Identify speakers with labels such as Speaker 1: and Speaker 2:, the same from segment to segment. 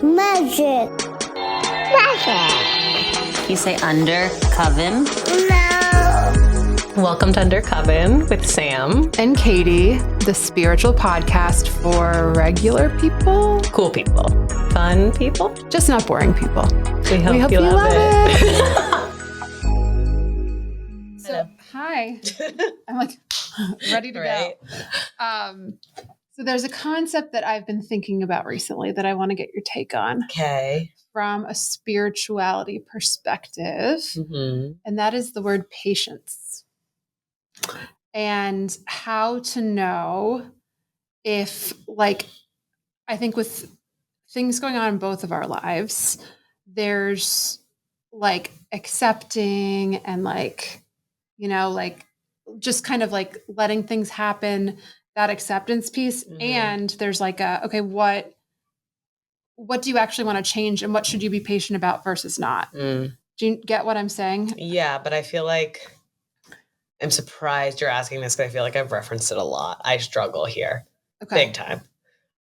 Speaker 1: Magic.
Speaker 2: You say under coven?
Speaker 1: No.
Speaker 3: Welcome to Under Coven with Sam
Speaker 4: and Katie, the spiritual podcast for regular people.
Speaker 3: Cool people. Fun people.
Speaker 4: Just not boring people.
Speaker 3: We hope you love it.
Speaker 4: So, hi. I'm like ready to go. So there's a concept that I've been thinking about recently that I want to get your take on.
Speaker 3: Okay.
Speaker 4: From a spirituality perspective.
Speaker 3: Mm-hmm.
Speaker 4: And that is the word patience. And how to know if, like, I think with things going on in both of our lives, there's like accepting and like, you know, like just kind of like letting things happen, that acceptance piece. Mm-hmm. And there's like okay, what do you actually want to change and what should you be patient about versus not? Do you get what I'm saying?
Speaker 3: Yeah, but I feel like I'm surprised you're asking this because I feel like I've referenced it a lot. I struggle here. Okay. Big time.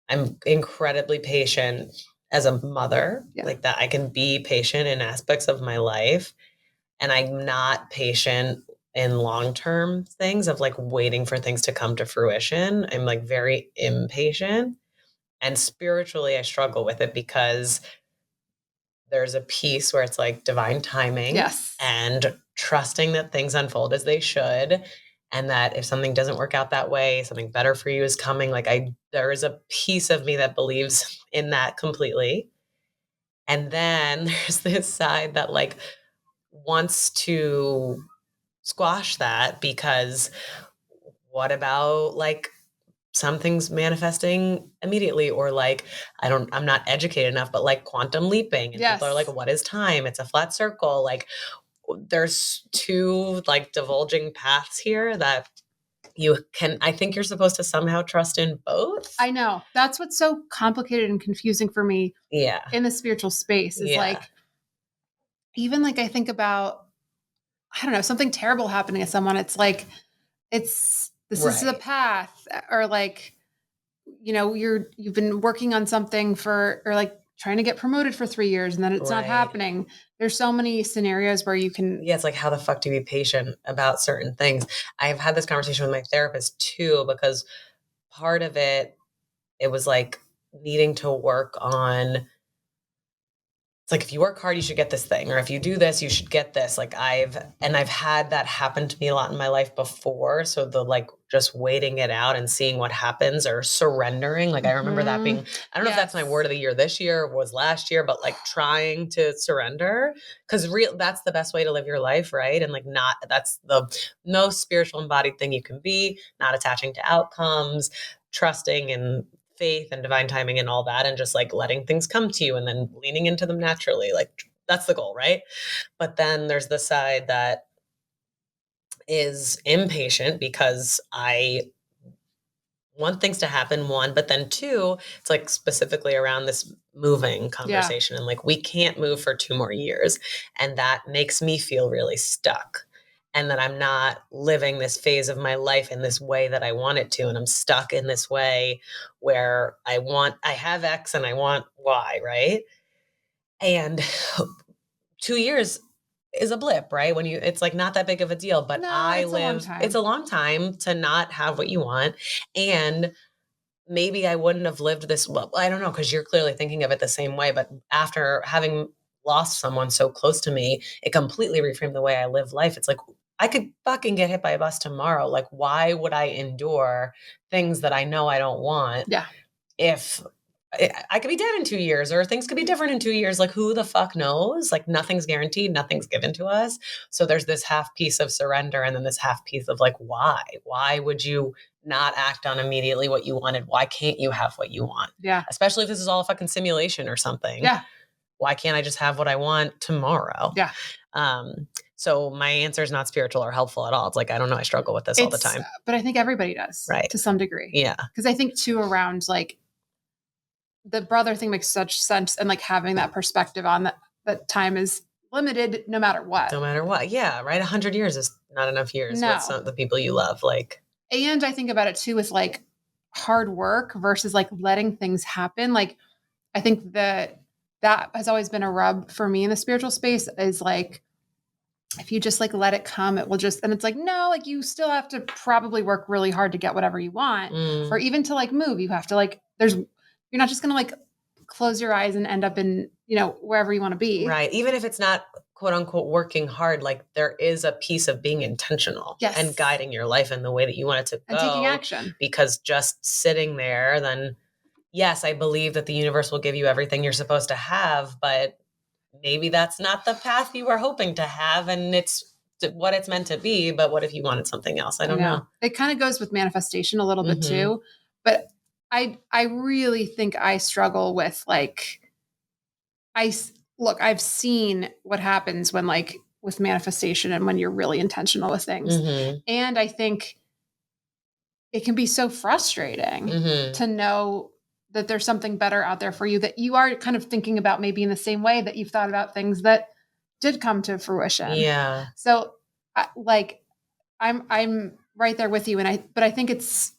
Speaker 3: I'm incredibly patient as a mother, like that. I can be patient in aspects of my life, and I'm not patient in long-term things of like waiting for things to come to fruition. I'm like very impatient, and spiritually I struggle with it because there's a piece where it's like divine timing and trusting that things unfold as they should. And that if something doesn't work out that way, something better for you is coming. Like there is a piece of me that believes in that completely. And then there's this side that like wants to squash that because what about like some things manifesting immediately, or like, I'm not educated enough, but like quantum leaping, and people are like, what is time? It's a flat circle. Like there's two like divulging paths here that I think you're supposed to somehow trust in both.
Speaker 4: I know. That's what's so complicated and confusing for me. Yeah. In the spiritual space is like, even like I think about, I don't know, something terrible happening to someone. It's like, this is the path, or like, you know, you've been working on something or like trying to get promoted for 3 years and then it's not happening. There's so many scenarios where you can.
Speaker 3: Yeah. It's like, how the fuck do you be patient about certain things? I've had this conversation with my therapist too, because part of it was like needing to work on, it's like, if you work hard, you should get this thing. Or if you do this, you should get this. Like I've had that happen to me a lot in my life before. So the like just waiting it out and seeing what happens, or surrendering. Like I remember that being, I don't know if that's my word of the year this year or was last year, but like trying to surrender, because that's the best way to live your life. Right. And like that's the most spiritual embodied thing you can be, not attaching to outcomes, trusting and faith and divine timing and all that, and just like letting things come to you and then leaning into them naturally. Like that's the goal, right? But then there's the side that is impatient because I want things to happen, one, but then two, it's like specifically around this moving conversation. And like, we can't move for 2 more years. And that makes me feel really stuck. And that I'm not living this phase of my life in this way that I want it to. And I'm stuck in this way where I have X and I want Y, right? And 2 years is a blip, right? It's like not that big of a deal, but it's a long time to not have what you want. And maybe I wouldn't have lived this well. I don't know, because you're clearly thinking of it the same way. But after having lost someone so close to me, it completely reframed the way I live life. It's like, I could fucking get hit by a bus tomorrow. Like, why would I endure things that I know I don't want? Yeah. If I could be dead in 2 years, or things could be different in 2 years. Like, who the fuck knows? Like, nothing's guaranteed. Nothing's given to us. So there's this half piece of surrender, and then this half piece of like, why? Why would you not act on immediately what you wanted? Why can't you have what you want? Yeah. Especially if this is all a fucking simulation or something. Yeah. Why can't I just have what I want tomorrow? Yeah. So my answer is not spiritual or helpful at all. It's like, I don't know. I struggle with this all the time.
Speaker 4: But I think everybody does. Right. To some degree. Yeah. Because I think too, around like the brother thing makes such sense, and like having that perspective on that time is limited no matter what.
Speaker 3: No matter what. Yeah. Right. 100 years is not enough years with some of the people you love. Like,
Speaker 4: and I think about it too with like hard work versus like letting things happen. Like, I think that that has always been a rub for me in the spiritual space, is like, if you just like let it come, it will just, and it's like, no, like you still have to probably work really hard to get whatever you want, or even to like move, you have to like, you're not just going to like close your eyes and end up in, wherever you want to be.
Speaker 3: Right. Even if it's not quote unquote working hard, like there is a piece of being intentional and guiding your life in the way that you want it to go.
Speaker 4: And taking action.
Speaker 3: Because just sitting there, then yes, I believe that the universe will give you everything you're supposed to have, but maybe that's not the path you were hoping to have, and it's what it's meant to be. But what if you wanted something else? I don't know.
Speaker 4: It kind of goes with manifestation a little bit too, but I really think I struggle with like, I've seen what happens when like with manifestation and when you're really intentional with things. And I think it can be so frustrating to know that there's something better out there for you, that you are kind of thinking about maybe in the same way that you've thought about things that did come to fruition.
Speaker 3: Yeah.
Speaker 4: So I'm right there with you. But I think it's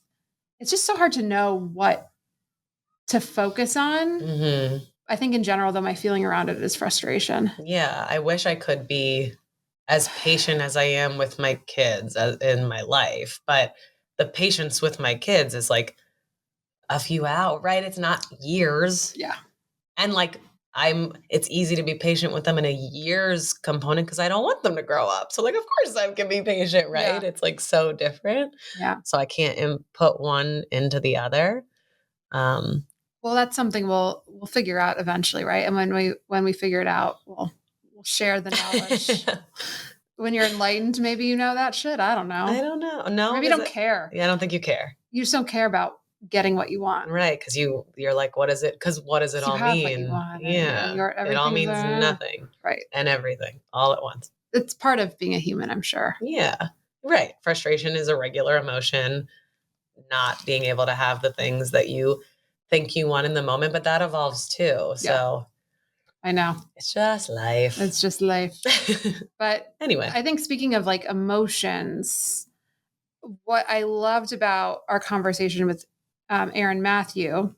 Speaker 4: just so hard to know what to focus on. I think in general, though, my feeling around it is frustration.
Speaker 3: Yeah. I wish I could be as patient as I am with my kids in my life, but the patience with my kids is like a few hours, right? It's not years.
Speaker 4: Yeah.
Speaker 3: And like, it's easy to be patient with them in a year's component because I don't want them to grow up. So like, of course I can be patient, right?
Speaker 4: Yeah.
Speaker 3: It's like so different.
Speaker 4: Yeah.
Speaker 3: So I can't input one into the other.
Speaker 4: Well, that's something we'll figure out eventually, right? And when we figure it out, we'll share the knowledge. When you're enlightened, maybe you know that shit. I don't know.
Speaker 3: I don't know. No,
Speaker 4: maybe you don't care.
Speaker 3: Yeah, I don't think you care.
Speaker 4: You just don't care about getting what you want,
Speaker 3: right? Because you're like, what is it? Because what does it all mean? Yeah, it all means nothing,
Speaker 4: right?
Speaker 3: And everything all at once.
Speaker 4: It's part of being a human, I'm sure.
Speaker 3: Yeah, right. Frustration is a regular emotion. Not being able to have the things that you think you want in the moment, but that evolves too. So
Speaker 4: I know.
Speaker 3: It's just life.
Speaker 4: It's just life. But
Speaker 3: anyway,
Speaker 4: I think speaking of like emotions, what I loved about our conversation with Erin Mathew,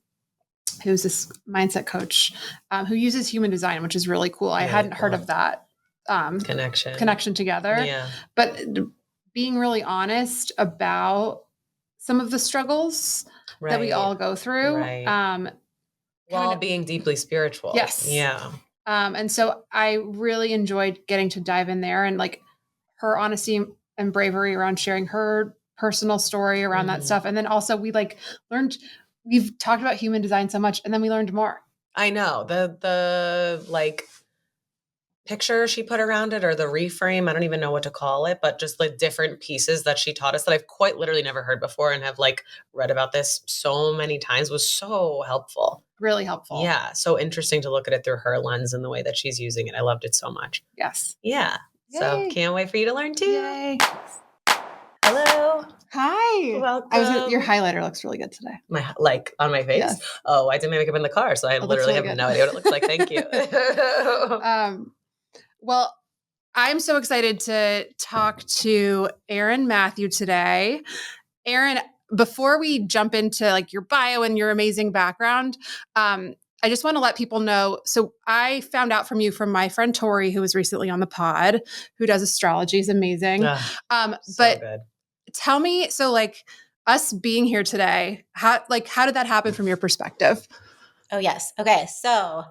Speaker 4: who's this mindset coach, who uses human design, which is really cool. I hadn't heard of that connection together.
Speaker 3: Yeah.
Speaker 4: But being really honest about some of the struggles that we all go through.
Speaker 3: Right. While being deeply spiritual.
Speaker 4: Yes.
Speaker 3: Yeah.
Speaker 4: And so I really enjoyed getting to dive in there, and like her honesty and bravery around sharing her personal story around that stuff. And then also we've talked about human design so much, and then we learned more.
Speaker 3: I know the like picture she put around it, or the reframe, I don't even know what to call it, but just the different pieces that she taught us that I've quite literally never heard before and have like read about this so many times was so helpful.
Speaker 4: Really helpful.
Speaker 3: Yeah. So interesting to look at it through her lens and the way that she's using it. I loved it so much.
Speaker 4: Yes.
Speaker 3: Yeah. Yay. So can't wait for you to learn too.
Speaker 4: Yay.
Speaker 3: Hello.
Speaker 4: Hi.
Speaker 3: Welcome.
Speaker 4: Your highlighter looks really good today.
Speaker 3: On my face?
Speaker 4: Yes.
Speaker 3: Oh, I did my makeup in the car, so I literally have no idea what it looks like. Thank you.
Speaker 4: Well, I'm so excited to talk to Erin Mathew today. Erin, before we jump into like your bio and your amazing background, I just want to let people know. So I found out from you from my friend Tori, who was recently on the pod, who does astrology. Is amazing. But
Speaker 3: good.
Speaker 4: Tell me, so like us being here today, how did that happen from your perspective?
Speaker 5: Oh, yes. Okay. So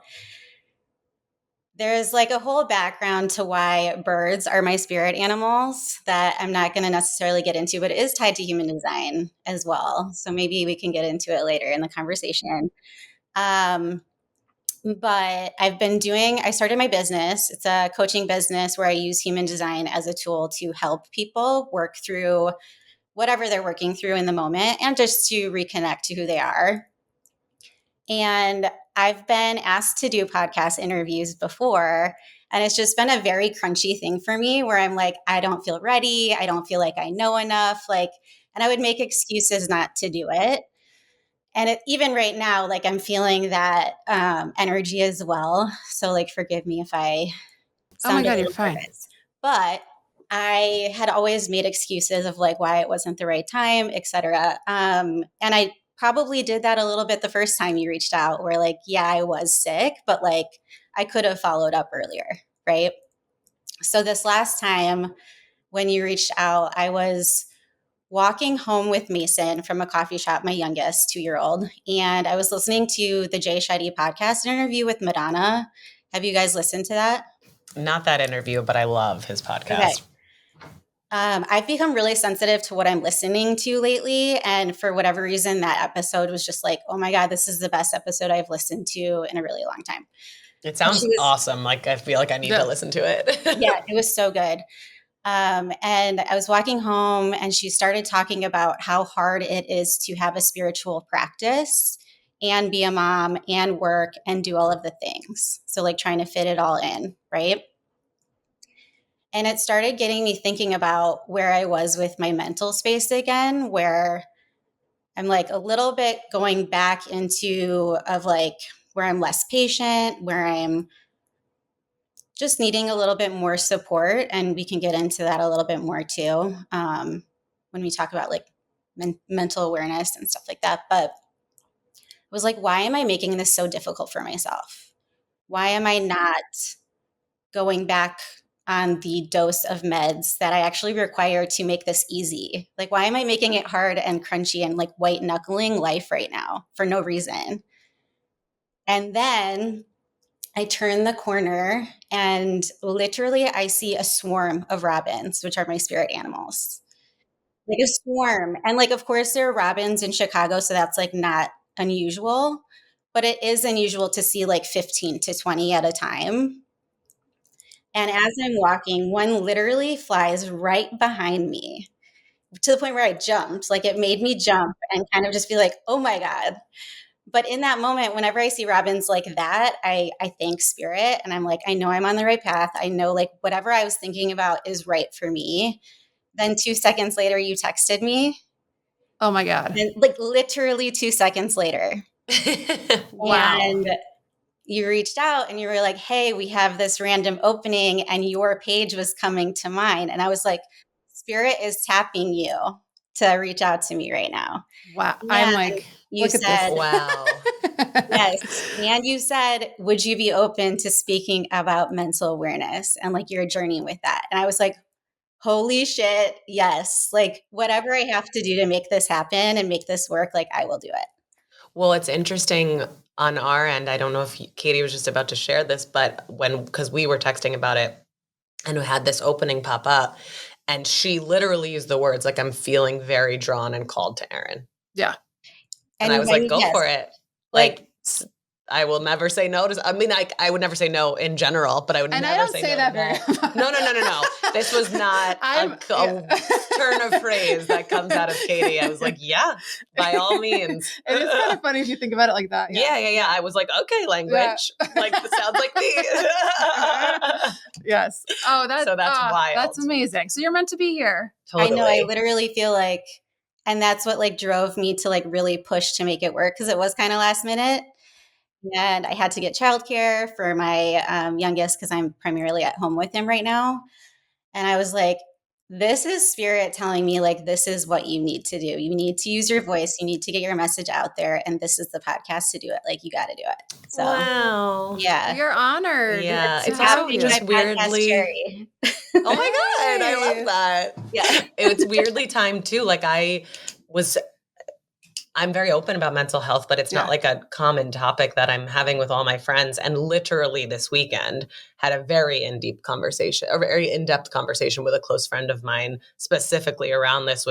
Speaker 5: there's like a whole background to why birds are my spirit animals that I'm not going to necessarily get into, but it is tied to human design as well. So maybe we can get into it later in the conversation. But I started my business. It's a coaching business where I use human design as a tool to help people work through whatever they're working through in the moment and just to reconnect to who they are. And I've been asked to do podcast interviews before, and it's just been a very crunchy thing for me where I'm like, I don't feel ready. I don't feel like I know enough. And I would make excuses not to do it. And even right now, like I'm feeling that energy as well. So like, forgive me if I sound a little
Speaker 4: you're fine.
Speaker 5: nervous. But I had always made excuses of like why it wasn't the right time, et cetera. And I probably did that a little bit the first time you reached out, where like, yeah, I was sick, but like I could have followed up earlier, right? So this last time when you reached out, I was walking home with Mason from a coffee shop, my youngest 2-year-old, and I was listening to the Jay Shetty podcast interview with Madonna. Have you guys listened to that?
Speaker 3: Not that interview, but I love his podcast.
Speaker 5: Okay. I've become really sensitive to what I'm listening to lately. And for whatever reason, that episode was just like, oh my God, this is the best episode I've listened to in a really long time.
Speaker 3: It sounds awesome. Like, I feel like I need to listen to it.
Speaker 5: Yeah, it was so good. And I was walking home and she started talking about how hard it is to have a spiritual practice and be a mom and work and do all of the things. So like trying to fit it all in, right? And it started getting me thinking about where I was with my mental space again, where I'm like a little bit going back into of like where I'm less patient, where I'm just needing a little bit more support. And we can get into that a little bit more too when we talk about like mental awareness and stuff like that. But I was like, why am I making this so difficult for myself? Why am I not going back on the dose of meds that I actually require to make this easy? Like, why am I making it hard and crunchy and like white knuckling life right now for no reason? And then I turn the corner and literally I see a swarm of robins, which are my spirit animals, like a swarm. And like, of course, there are robins in Chicago, so that's like not unusual, but it is unusual to see like 15 to 20 at a time. And as I'm walking, one literally flies right behind me to the point where I jumped. Like it made me jump and kind of just be like, oh my God. But in that moment, whenever I see robins like that, I thank spirit and I'm like, I know I'm on the right path. I know like whatever I was thinking about is right for me. Then 2 seconds later, you texted me.
Speaker 4: Oh my God.
Speaker 5: And like literally 2 seconds later.
Speaker 4: Wow.
Speaker 5: And you reached out and you were like, hey, we have this random opening and your page was coming to mine. And I was like, spirit is tapping you to reach out to me right now.
Speaker 4: Wow.
Speaker 5: And
Speaker 4: I'm like,
Speaker 5: you
Speaker 4: look at
Speaker 5: said,
Speaker 4: this.
Speaker 3: Wow.
Speaker 5: yes. And you said, would you be open to speaking about mental awareness and like your journey with that? And I was like, holy shit. Yes. Like whatever I have to do to make this happen and make this work, like I will do it.
Speaker 3: Well, it's interesting on our end. I don't know if Katie was just about to share this, but because we were texting about it and we had this opening pop up and she literally used the words like, I'm feeling very drawn and called to Erin.
Speaker 4: Yeah.
Speaker 3: And I was like, go
Speaker 5: yes.
Speaker 3: for it. Like I will never say no to, I mean, I would never say no in general, but I would
Speaker 4: And
Speaker 3: never
Speaker 4: I don't
Speaker 3: say
Speaker 4: say
Speaker 3: no
Speaker 4: that
Speaker 3: to
Speaker 4: very
Speaker 3: that. No. This was not a turn of phrase that comes out of Katie. I was like, yeah, by all means.
Speaker 4: It is kind of funny if you think about it like that.
Speaker 3: Yeah. I was like, okay, language. Like, this sounds like me.
Speaker 4: Yes. Oh, that's
Speaker 3: wild.
Speaker 4: That's amazing. So you're meant to be here.
Speaker 3: Totally.
Speaker 5: I know. I literally feel like, and that's what like drove me to like really push to make it work because it was kind of last minute. And I had to get childcare for my youngest because I'm primarily at home with him right now. And I was like, this is spirit telling me like, this is what you need to do. You need to use your voice. You need to get your message out there. And this is the podcast to do it. Like you got to do it. So
Speaker 3: wow.
Speaker 5: yeah.
Speaker 4: You're honored.
Speaker 3: Yeah.
Speaker 4: To
Speaker 3: It's
Speaker 4: have
Speaker 3: also
Speaker 4: you.
Speaker 3: just
Speaker 5: My podcast
Speaker 3: weirdly.
Speaker 5: cherry.
Speaker 3: Oh my God. I love that.
Speaker 5: Yeah.
Speaker 3: It's weirdly timed too. Like I'm very open about mental health, but it's not like a common topic that I'm having with all my friends. And literally this weekend had a very in-depth conversation with a close friend of mine specifically around this,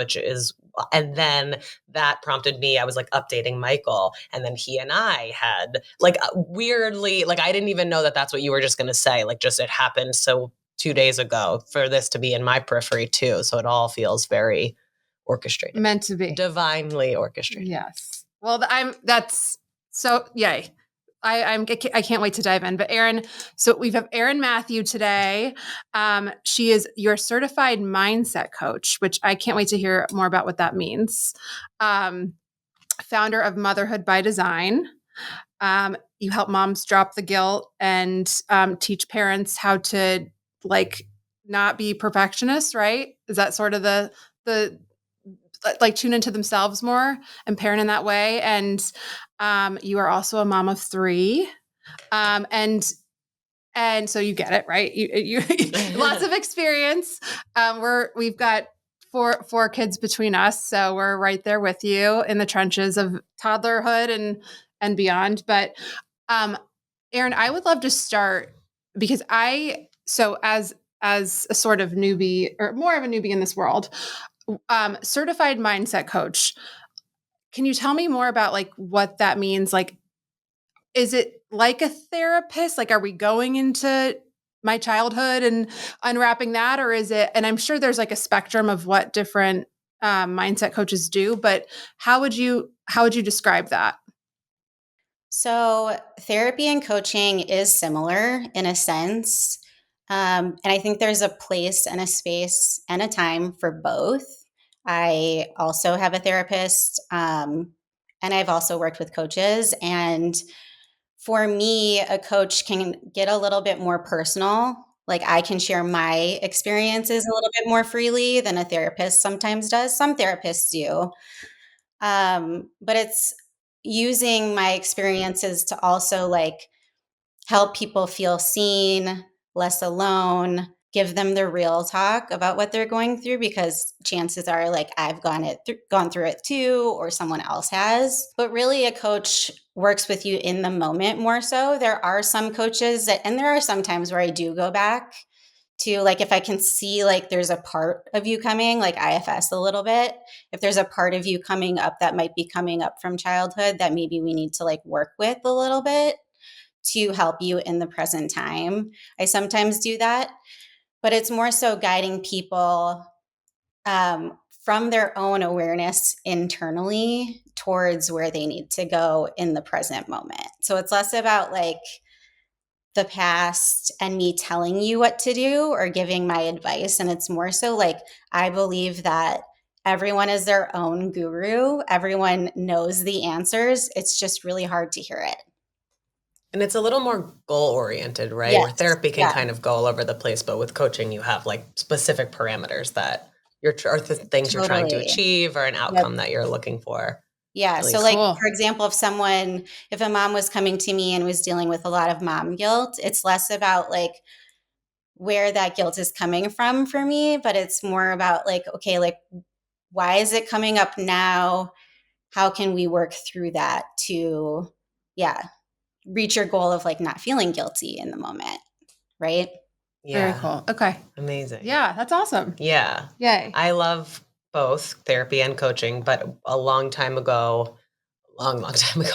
Speaker 3: and then that prompted me, I was like updating Michael, and then he and I had like weirdly, like I didn't even know that that's what you were just going to say. Like just, it happened. So 2 days ago for this to be in my periphery too. So it all feels very orchestrated,
Speaker 4: meant to be,
Speaker 3: divinely orchestrated.
Speaker 4: Yes. Well, that's so yay. I can't wait to dive in. But Erin, so we have Erin Mathew today. She is your certified mindset coach, which I can't wait to hear more about what that means. Founder of Motherhood by Design. You help moms drop the guilt and teach parents how to like not be perfectionists, right? Is that sort of the like tune into themselves more and parent in that way. And you are also a mom of 3. And so you get it, right? You lots of experience. We've got four kids between us, so we're right there with you in the trenches of toddlerhood and beyond. But Erin, I would love to start because as a sort of newbie or more of a newbie in this world, certified mindset coach. Can you tell me more about like what that means? Like, is it like a therapist? Like, are we going into my childhood and unwrapping that? Or is it, and I'm sure there's like a spectrum of what different mindset coaches do, but how would you describe that?
Speaker 5: So, therapy and coaching is similar in a sense. And I think there's a place and a space and a time for both. I also have a therapist, and I've also worked with coaches. And for me, a coach can get a little bit more personal. Like I can share my experiences a little bit more freely than a therapist sometimes does. Some therapists do. But it's using my experiences to also like help people feel seen, less alone, give them the real talk about what they're going through because chances are like I've gone through it too or someone else has. But really a coach works with you in the moment more so. There are some coaches and there are some times where I do go back to like if I can see like there's a part of you coming like IFS a little bit, if there's a part of you coming up that might be coming up from childhood that maybe we need to like work with a little bit to help you in the present time. I sometimes do that, but it's more so guiding people from their own awareness internally towards where they need to go in the present moment. So it's less about like the past and me telling you what to do or giving my advice. And it's more so like, I believe that everyone is their own guru. Everyone knows the answers. It's just really hard to hear it.
Speaker 3: And it's a little more goal oriented, right?
Speaker 5: Yes.
Speaker 3: Where therapy can
Speaker 5: Yeah.
Speaker 3: kind of go all over the place, but with coaching, you have like specific parameters that or the things you're trying to
Speaker 5: Totally.
Speaker 3: achieve or an outcome that you're looking for.
Speaker 5: Yeah.
Speaker 3: Really
Speaker 5: So like,
Speaker 4: cool.
Speaker 5: for example, if a mom was coming to me and was dealing with a lot of mom guilt, it's less about like where that guilt is coming from for me, but it's more about like, okay, like, why is it coming up now? How can we work through that to, reach your goal of like not feeling guilty in the moment. Right.
Speaker 3: Yeah.
Speaker 4: Very cool. Okay.
Speaker 3: Amazing.
Speaker 4: Yeah, that's awesome.
Speaker 3: Yeah.
Speaker 4: Yay.
Speaker 3: I love both therapy and coaching, but a long time ago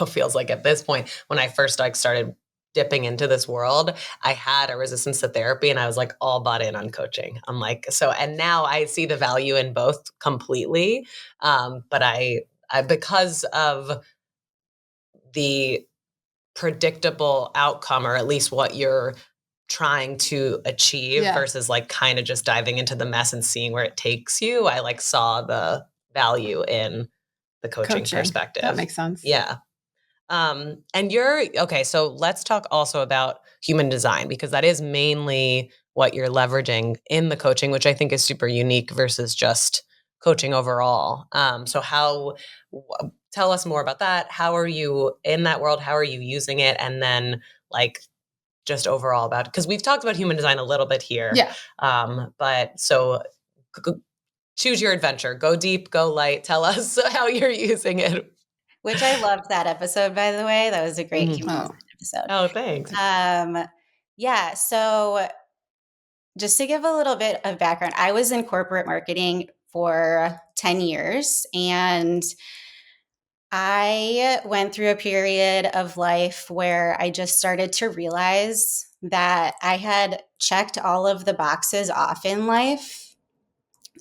Speaker 3: feels like at this point, when I first like started dipping into this world, I had a resistance to therapy and I was like all bought in on coaching. I'm like, and now I see the value in both completely. But I because of the predictable outcome, or at least what you're trying to achieve versus like kind of just diving into the mess and seeing where it takes you, I like saw the value in the coaching perspective.
Speaker 4: That makes sense.
Speaker 3: Yeah. And so let's talk also about human design, because that is mainly what you're leveraging in the coaching, which I think is super unique versus just coaching overall. Tell us more about that. How are you in that world? How are you using it? And then like just overall about it, because we've talked about human design a little bit here.
Speaker 4: Yeah.
Speaker 3: But so choose your adventure, go deep, go light. Tell us how you're using it.
Speaker 5: Which I loved that episode, by the way. That was a great human design episode.
Speaker 3: Oh, thanks.
Speaker 5: Yeah. So just to give a little bit of background, I was in corporate marketing for 10 years and I went through a period of life where I just started to realize that I had checked all of the boxes off in life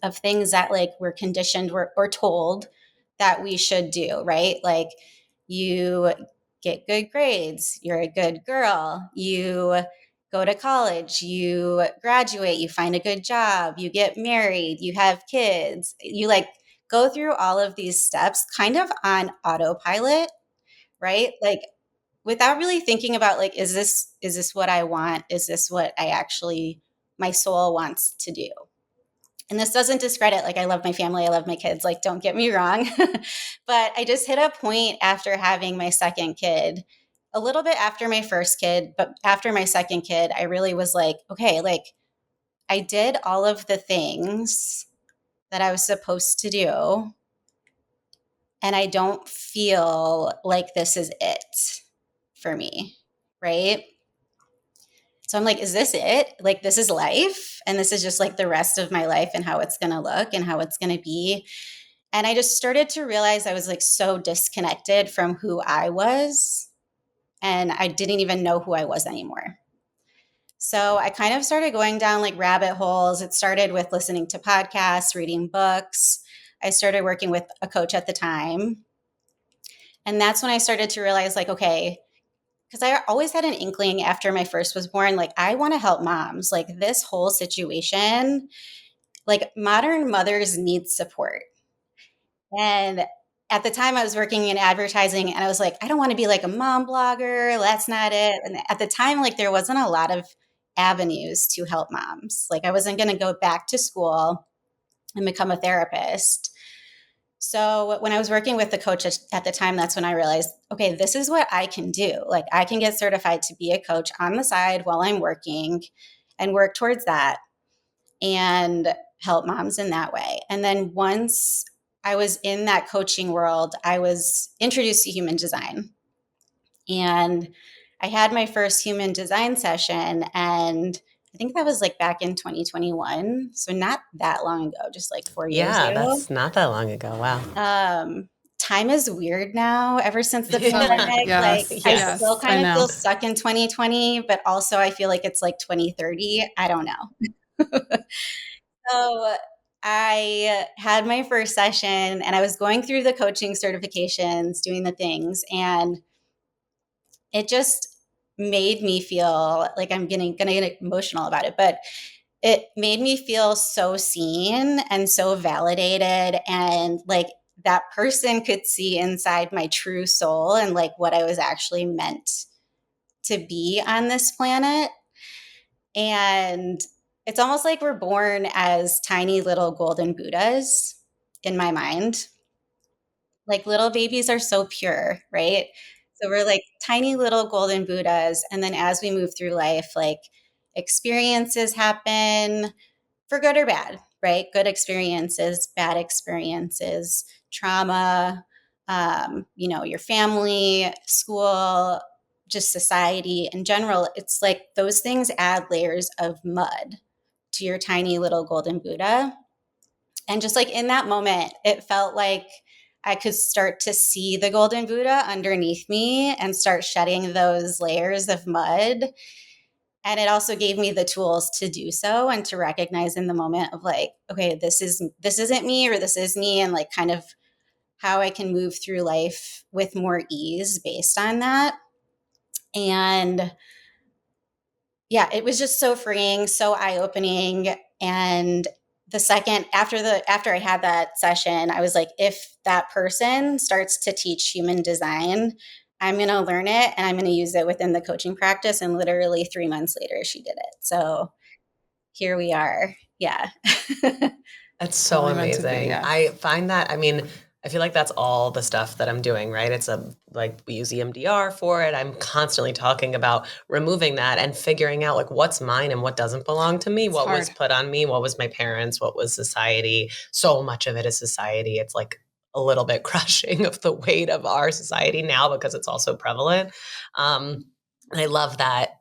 Speaker 5: of things that like we're conditioned or told that we should do, right? Like you get good grades, you're a good girl, you go to college, you graduate, you find a good job, you get married, you have kids, you like go through all of these steps kind of on autopilot, right? Like without really thinking about like, is this what I want? Is this what my soul wants to do? And this doesn't discredit, like, I love my family, I love my kids, like, don't get me wrong. But I just hit a point after having my second kid, a little bit after my first kid, but after my second kid, I really was like, okay, like, I did all of the things that I was supposed to do, and I don't feel like this is it for me, right? So I'm like, is this it? Like, this is life. And this is just like the rest of my life and how it's going to look and how it's going to be. And I just started to realize I was like so disconnected from who I was. And I didn't even know who I was anymore. So I kind of started going down like rabbit holes. It started with listening to podcasts, reading books. I started working with a coach at the time. And that's when I started to realize, like, okay, because I always had an inkling after my first was born, like, I want to help moms. Like, this whole situation, like, modern mothers need support. And at the time I was working in advertising and I was like, I don't want to be like a mom blogger. That's not it. And at the time, like, there wasn't a lot of avenues to help moms. Like, I wasn't going to go back to school and become a therapist. So when I was working with the coach at the time, that's when I realized, okay, this is what I can do. Like, I can get certified to be a coach on the side while I'm working and work towards that and help moms in that way. And then once I was in that coaching world, I was introduced to human design. And I had my first human design session, and I think that was like back in 2021. So not that long ago, just like 4 years ago.
Speaker 3: Yeah, that's not that long ago. Wow.
Speaker 5: Time is weird now ever since the pandemic.
Speaker 4: Yes,
Speaker 5: Like,
Speaker 4: yes,
Speaker 5: I still
Speaker 4: I
Speaker 5: kind of
Speaker 4: know.
Speaker 5: feel stuck in 2020, but also I feel like it's like 2030. I don't know. So I had my first session and I was going through the coaching certifications, doing the things, and it just made me feel like I'm gonna get emotional about it, but it made me feel so seen and so validated, and like that person could see inside my true soul and like what I was actually meant to be on this planet. And it's almost like we're born as tiny little golden Buddhas in my mind. Like, little babies are so pure, right? So we're like tiny little golden Buddhas. And then as we move through life, like, experiences happen for good or bad, right? Good experiences, bad experiences, trauma, your family, school, just society in general. It's like those things add layers of mud to your tiny little golden Buddha. And just like in that moment, it felt like I could start to see the golden Buddha underneath me and start shedding those layers of mud. And it also gave me the tools to do so and to recognize in the moment of like, okay, this isn't me, or this is me, and like kind of how I can move through life with more ease based on that. And yeah, it was just so freeing, so eye-opening. And the second after I had that session, I was like, if that person starts to teach human design, I'm going to learn it and I'm going to use it within the coaching practice. And literally 3 months later, she did it. So here we are. Yeah.
Speaker 3: That's so
Speaker 4: Totally meant to be,
Speaker 3: amazing.
Speaker 4: yeah.
Speaker 3: I find that, I mean, I feel like that's all the stuff that I'm doing, right? It's like we use EMDR for it. I'm constantly talking about removing that and figuring out like what's mine and what doesn't belong to me, what was
Speaker 4: hard.
Speaker 3: put on me, what was my parents, what was society. So much of it is society. It's like a little bit crushing of the weight of our society now because it's also prevalent. And I love that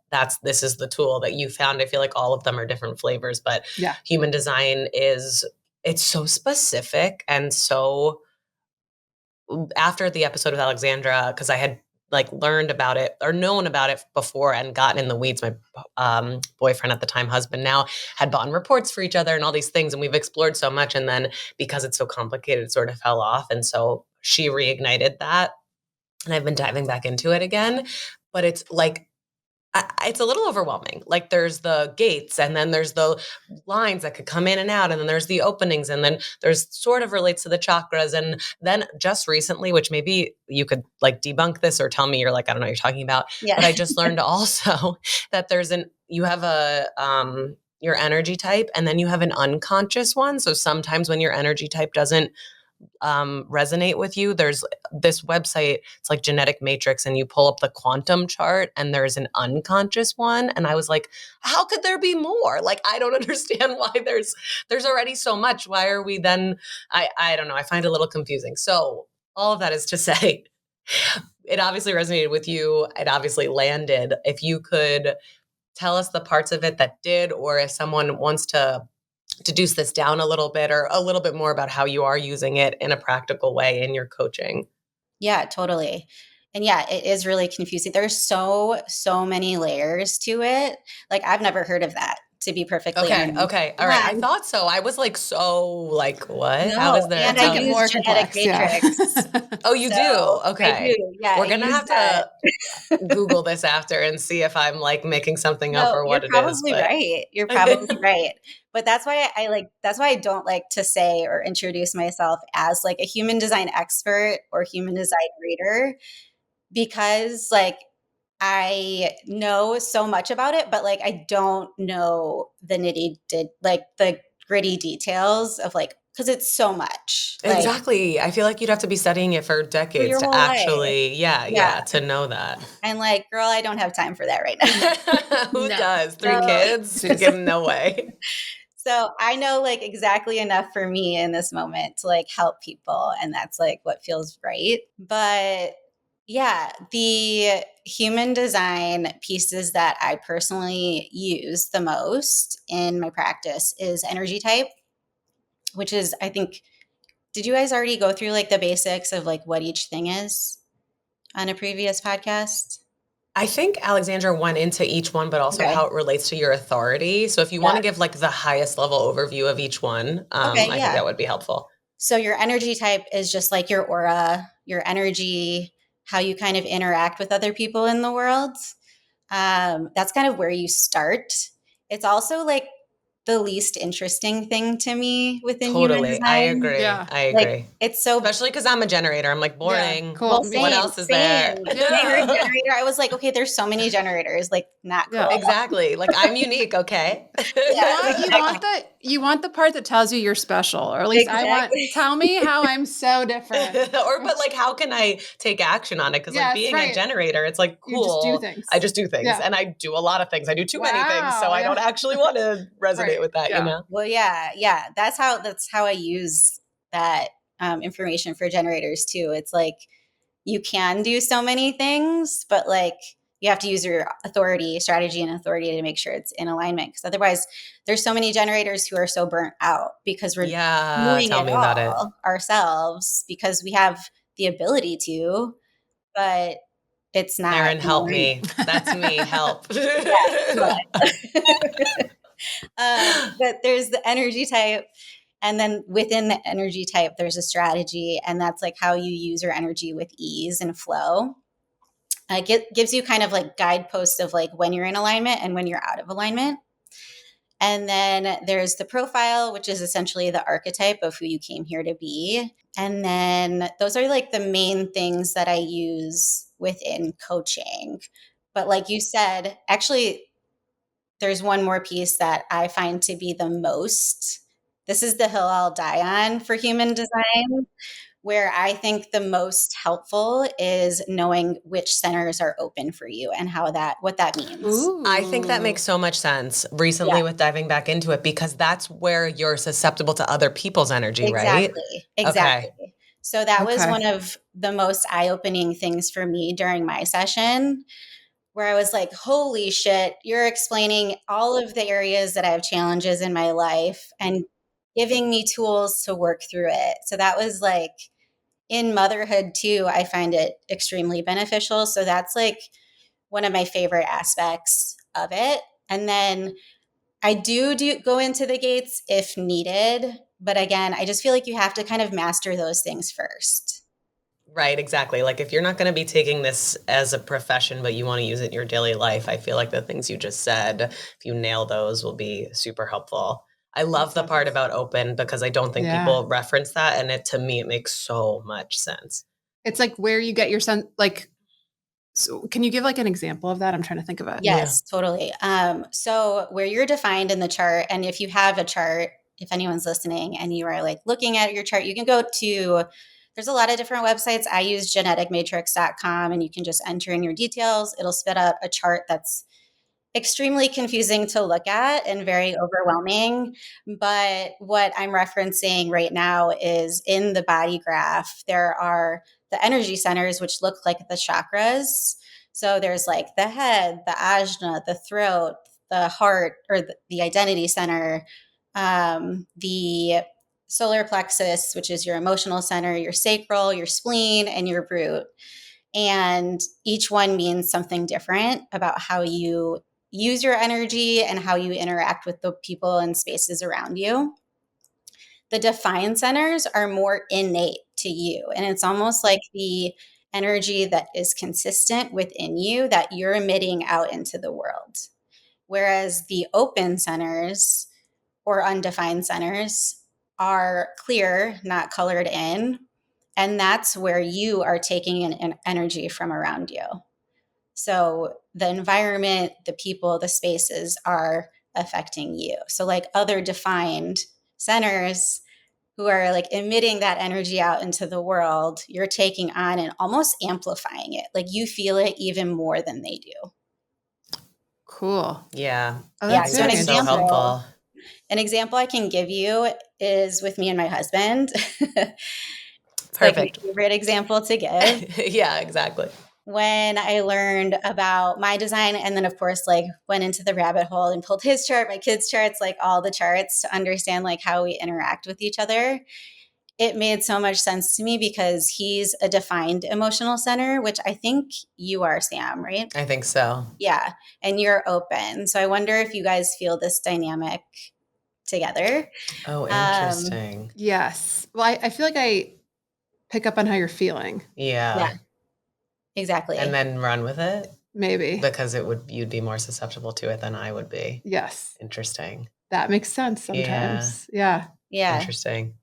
Speaker 3: this is the tool that you found. I feel like all of them are different flavors, but
Speaker 4: Yeah.
Speaker 3: human design it's so specific. And so after the episode with Alexandra, because I had like learned about it or known about it before and gotten in the weeds, my boyfriend at the time, husband now, had bought reports for each other and all these things. And we've explored so much. And then because it's so complicated, it sort of fell off. And so she reignited that. And I've been diving back into it again. But it's like, it's a little overwhelming. Like there's the gates and then there's the lines that could come in and out. And then there's the openings and then there's sort of relates to the chakras. And then just recently, which maybe you could like debunk this or tell me you're like, I don't know what you're talking about.
Speaker 5: Yeah.
Speaker 3: But I just learned also that you have a your energy type, and then you have an unconscious one. So sometimes when your energy type doesn't resonate with you, there's this website, it's like Genetic Matrix, and you pull up the quantum chart and there's an unconscious one. And I was like, how could there be more? Like, I don't understand why there's already so much. Why are we then, I don't know. I find it a little confusing. So all of that is to say, it obviously resonated with you. It obviously landed. If you could tell us the parts of it that did, or if someone wants to deduce this down a little bit, or a little bit more about how you are using it in a practical way in your coaching.
Speaker 5: Yeah, totally. And yeah, it is really confusing. There's so many layers to it. Like, I've never heard of that, to be perfectly honest.
Speaker 3: Okay. All right. I thought so. I was like, what?
Speaker 5: No,
Speaker 3: How is there?
Speaker 5: and
Speaker 4: Make
Speaker 5: I
Speaker 4: it
Speaker 5: use
Speaker 4: more
Speaker 5: Genetic
Speaker 4: complex.
Speaker 5: Matrix.
Speaker 3: Oh, you
Speaker 5: So,
Speaker 3: do? Okay.
Speaker 5: I do. Yeah,
Speaker 3: We're
Speaker 5: I
Speaker 3: going to
Speaker 5: use
Speaker 3: have
Speaker 5: that.
Speaker 3: to Google this after and see if I'm like making something up
Speaker 5: No,
Speaker 3: or what
Speaker 5: you're
Speaker 3: it is.
Speaker 5: probably
Speaker 3: But
Speaker 5: right. You're probably right. But that's why that's why I don't like to say or introduce myself as like a human design expert or human design reader, because like I know so much about it, but like I don't know like the gritty details of like, because it's so much. Like,
Speaker 3: exactly. I feel like you'd have to be studying it for
Speaker 5: for
Speaker 3: decades
Speaker 5: your
Speaker 3: to
Speaker 5: whole life.
Speaker 3: actually,
Speaker 5: Yeah.
Speaker 3: to know that.
Speaker 5: I'm like, girl, I don't have time for that right now.
Speaker 3: Who
Speaker 4: No.
Speaker 3: does? 3
Speaker 5: No.
Speaker 3: kids? Give no way.
Speaker 5: So I know like exactly enough for me in this moment to like help people. And that's like what feels right. But yeah, the human design pieces that I personally use the most in my practice is energy type, which is, I think, did you guys already go through like the basics of like what each thing is on a previous podcast?
Speaker 3: I think Alexandra went into each one, but also
Speaker 5: Okay.
Speaker 3: how it relates to your authority. So if you want to give like the highest level overview of each one,
Speaker 5: Okay,
Speaker 3: I
Speaker 5: yeah.
Speaker 3: think that would be helpful.
Speaker 5: So your energy type is just like your aura, your energy, how you kind of interact with other people in the world. That's kind of where you start. It's also like the least interesting thing to me within human
Speaker 3: Totally.
Speaker 5: design.
Speaker 3: I agree.
Speaker 4: Yeah.
Speaker 3: I agree.
Speaker 5: Like, it's so
Speaker 3: Especially because I'm a generator. I'm like, boring.
Speaker 4: cool.
Speaker 5: well,
Speaker 4: Me
Speaker 5: same,
Speaker 3: What
Speaker 4: too.
Speaker 3: else is
Speaker 5: same.
Speaker 3: there?
Speaker 5: When I heard generator, I was like, okay, there's so many generators. Like, not cool.
Speaker 4: Yeah.
Speaker 3: Exactly. Like, I'm unique, okay?
Speaker 4: You want the part that tells you you're special, or at least
Speaker 5: Exactly.
Speaker 4: tell me how I'm so different.
Speaker 3: But like, how can I take action on it? Because like
Speaker 4: Yes,
Speaker 3: being
Speaker 4: right.
Speaker 3: a generator, it's like, cool.
Speaker 4: You just do things.
Speaker 3: I just do things.
Speaker 4: Yeah.
Speaker 3: And I do a lot of things. I do too many things. So
Speaker 4: Wow,
Speaker 3: I
Speaker 4: yeah.
Speaker 3: don't actually want to resonate
Speaker 4: Right,
Speaker 3: with that,
Speaker 4: yeah.
Speaker 3: you know?
Speaker 5: Well, yeah. That's how I use that information for generators too. It's like you can do so many things, but like you have to use your strategy and authority to make sure it's in alignment. Because otherwise, there's so many generators who are so burnt out because we're doing
Speaker 3: tell
Speaker 5: it
Speaker 3: me about it.
Speaker 5: all ourselves because we have the ability to, but it's not.
Speaker 3: Erin, help me. That's me. Help.
Speaker 5: But there's the energy type. And then within the energy type, there's a strategy. And that's like how you use your energy with ease and flow. It gives you kind of like guideposts of like when you're in alignment and when you're out of alignment. And then there's the profile, which is essentially the archetype of who you came here to be. And then those are like the main things that I use within coaching. But like you said, actually, there's one more piece that I find to be the most. This is the hill I'll die on for human design, where I think the most helpful is knowing which centers are open for you and what that means.
Speaker 4: Ooh.
Speaker 3: I think that makes so much sense recently with diving back into it, because that's where you're susceptible to other people's energy, right?
Speaker 5: Exactly.
Speaker 3: Okay.
Speaker 5: So that was
Speaker 4: Okay.
Speaker 5: one of the most eye-opening things for me during my session, where I was like, holy shit, you're explaining all of the areas that I have challenges in my life and giving me tools to work through it. So that was like, in motherhood too, I find it extremely beneficial. So that's like one of my favorite aspects of it. And then I do go into the gates if needed. But again, I just feel like you have to kind of master those things first.
Speaker 3: Right, exactly. Like if you're not going to be taking this as a profession, but you want to use it in your daily life, I feel like the things you just said, if you nail those, will be super helpful. I love the part about open because I don't think people reference that. And to me, it makes so much sense.
Speaker 4: It's like where you get your sense, like So can you give like an example of that? I'm trying to think of it.
Speaker 5: Yes, totally. So where you're defined in the chart, and if you have a chart, if anyone's listening and you are like looking at your chart, you can go to, there's a lot of different websites. I use geneticmatrix.com, and you can just enter in your details. It'll spit up a chart that's extremely confusing to look at and very overwhelming. But what I'm referencing right now is in the body graph, there are the energy centers, which look like the chakras. So there's like the head, the ajna, the throat, the heart, or the identity center, the solar plexus, which is your emotional center, your sacral, your spleen, and your root. And each one means something different about how you use your energy and how you interact with the people and spaces around you. The defined centers are more innate to you. And it's almost like the energy that is consistent within you that you're emitting out into the world. Whereas the open centers or undefined centers are clear, not colored in. And that's where you are taking an energy from around you. So the environment, the people, the spaces are affecting you. So like other defined centers who are like emitting that energy out into the world, you're taking on and almost amplifying it. Like you feel it even more than they do.
Speaker 4: Cool.
Speaker 3: Yeah.
Speaker 4: Oh,
Speaker 5: Yeah,
Speaker 4: that's
Speaker 5: so an
Speaker 4: very
Speaker 3: So
Speaker 5: example-
Speaker 4: interesting.
Speaker 3: helpful.
Speaker 5: An example I can give you is with me and my husband. It's like
Speaker 3: Perfect.
Speaker 5: my favorite example to give.
Speaker 3: Yeah, exactly.
Speaker 5: When I learned about my design, and then of course like went into the rabbit hole and pulled his chart, my kids' charts, like all the charts to understand like how we interact with each other, it made so much sense to me because he's a defined emotional center, which I think you are, Sam, right?
Speaker 3: I think so.
Speaker 5: Yeah. And you're open. So I wonder if you guys feel this dynamic together.
Speaker 3: Oh, interesting.
Speaker 4: Yes. Well, I feel like I pick up on how you're feeling.
Speaker 3: Yeah.
Speaker 5: Exactly.
Speaker 3: And then run with it
Speaker 4: Maybe.
Speaker 3: because you'd be more susceptible to it than I would be.
Speaker 4: Yes.
Speaker 3: Interesting.
Speaker 4: That makes sense sometimes. Yeah.
Speaker 5: yeah.
Speaker 3: Interesting.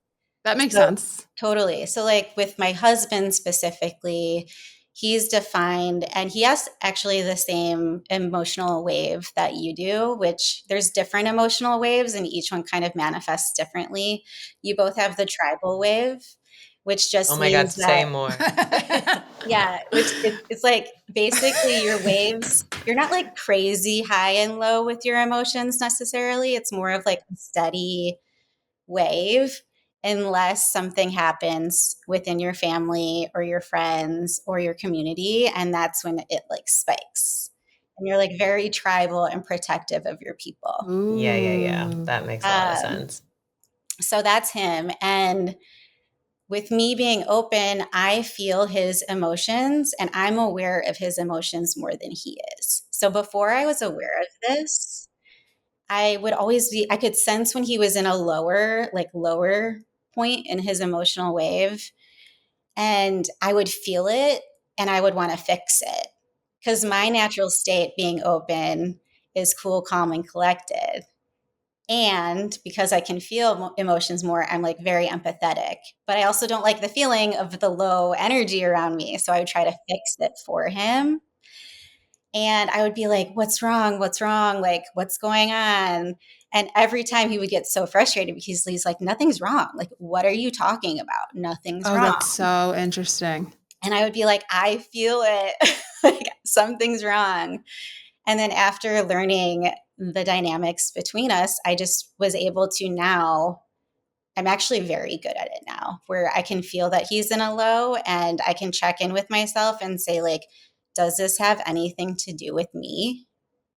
Speaker 4: That makes
Speaker 5: So-
Speaker 4: sense.
Speaker 5: Totally. So, like with my husband specifically, he's defined and he has actually the same emotional wave that you do, which there's different emotional waves and each one kind of manifests differently. You both have the tribal wave, which just
Speaker 3: Oh my God,
Speaker 5: means
Speaker 3: say
Speaker 5: that,
Speaker 3: more.
Speaker 5: yeah, which it's like basically your waves, you're not like crazy high and low with your emotions necessarily. It's more of like a steady wave unless something happens within your family or your friends or your community, and that's when it like spikes and you're like very tribal and protective of your people.
Speaker 3: Yeah.
Speaker 4: Ooh.
Speaker 3: That makes a lot of sense.
Speaker 5: So that's him. And with me being open, I feel his emotions and I'm aware of his emotions more than he is. So before I was aware of this, I would always be, I could sense when he was in a lower point in his emotional wave. And I would feel it and I would want to fix it. Because my natural state being open is cool, calm, and collected. And because I can feel emotions more, I'm like very empathetic. But I also don't like the feeling of the low energy around me. So I would try to fix it for him. And I would be like, what's wrong? What's wrong? Like, what's going on? And every time he would get so frustrated because he's like, nothing's wrong. Like, what are you talking about? Nothing's
Speaker 4: Oh,
Speaker 5: wrong.
Speaker 4: that's so interesting.
Speaker 5: And I would be like, I feel it. Like, something's wrong. And then after learning the dynamics between us, I just was able to now, I'm actually very good at it now, where I can feel that he's in a low and I can check in with myself and say, like, does this have anything to do with me?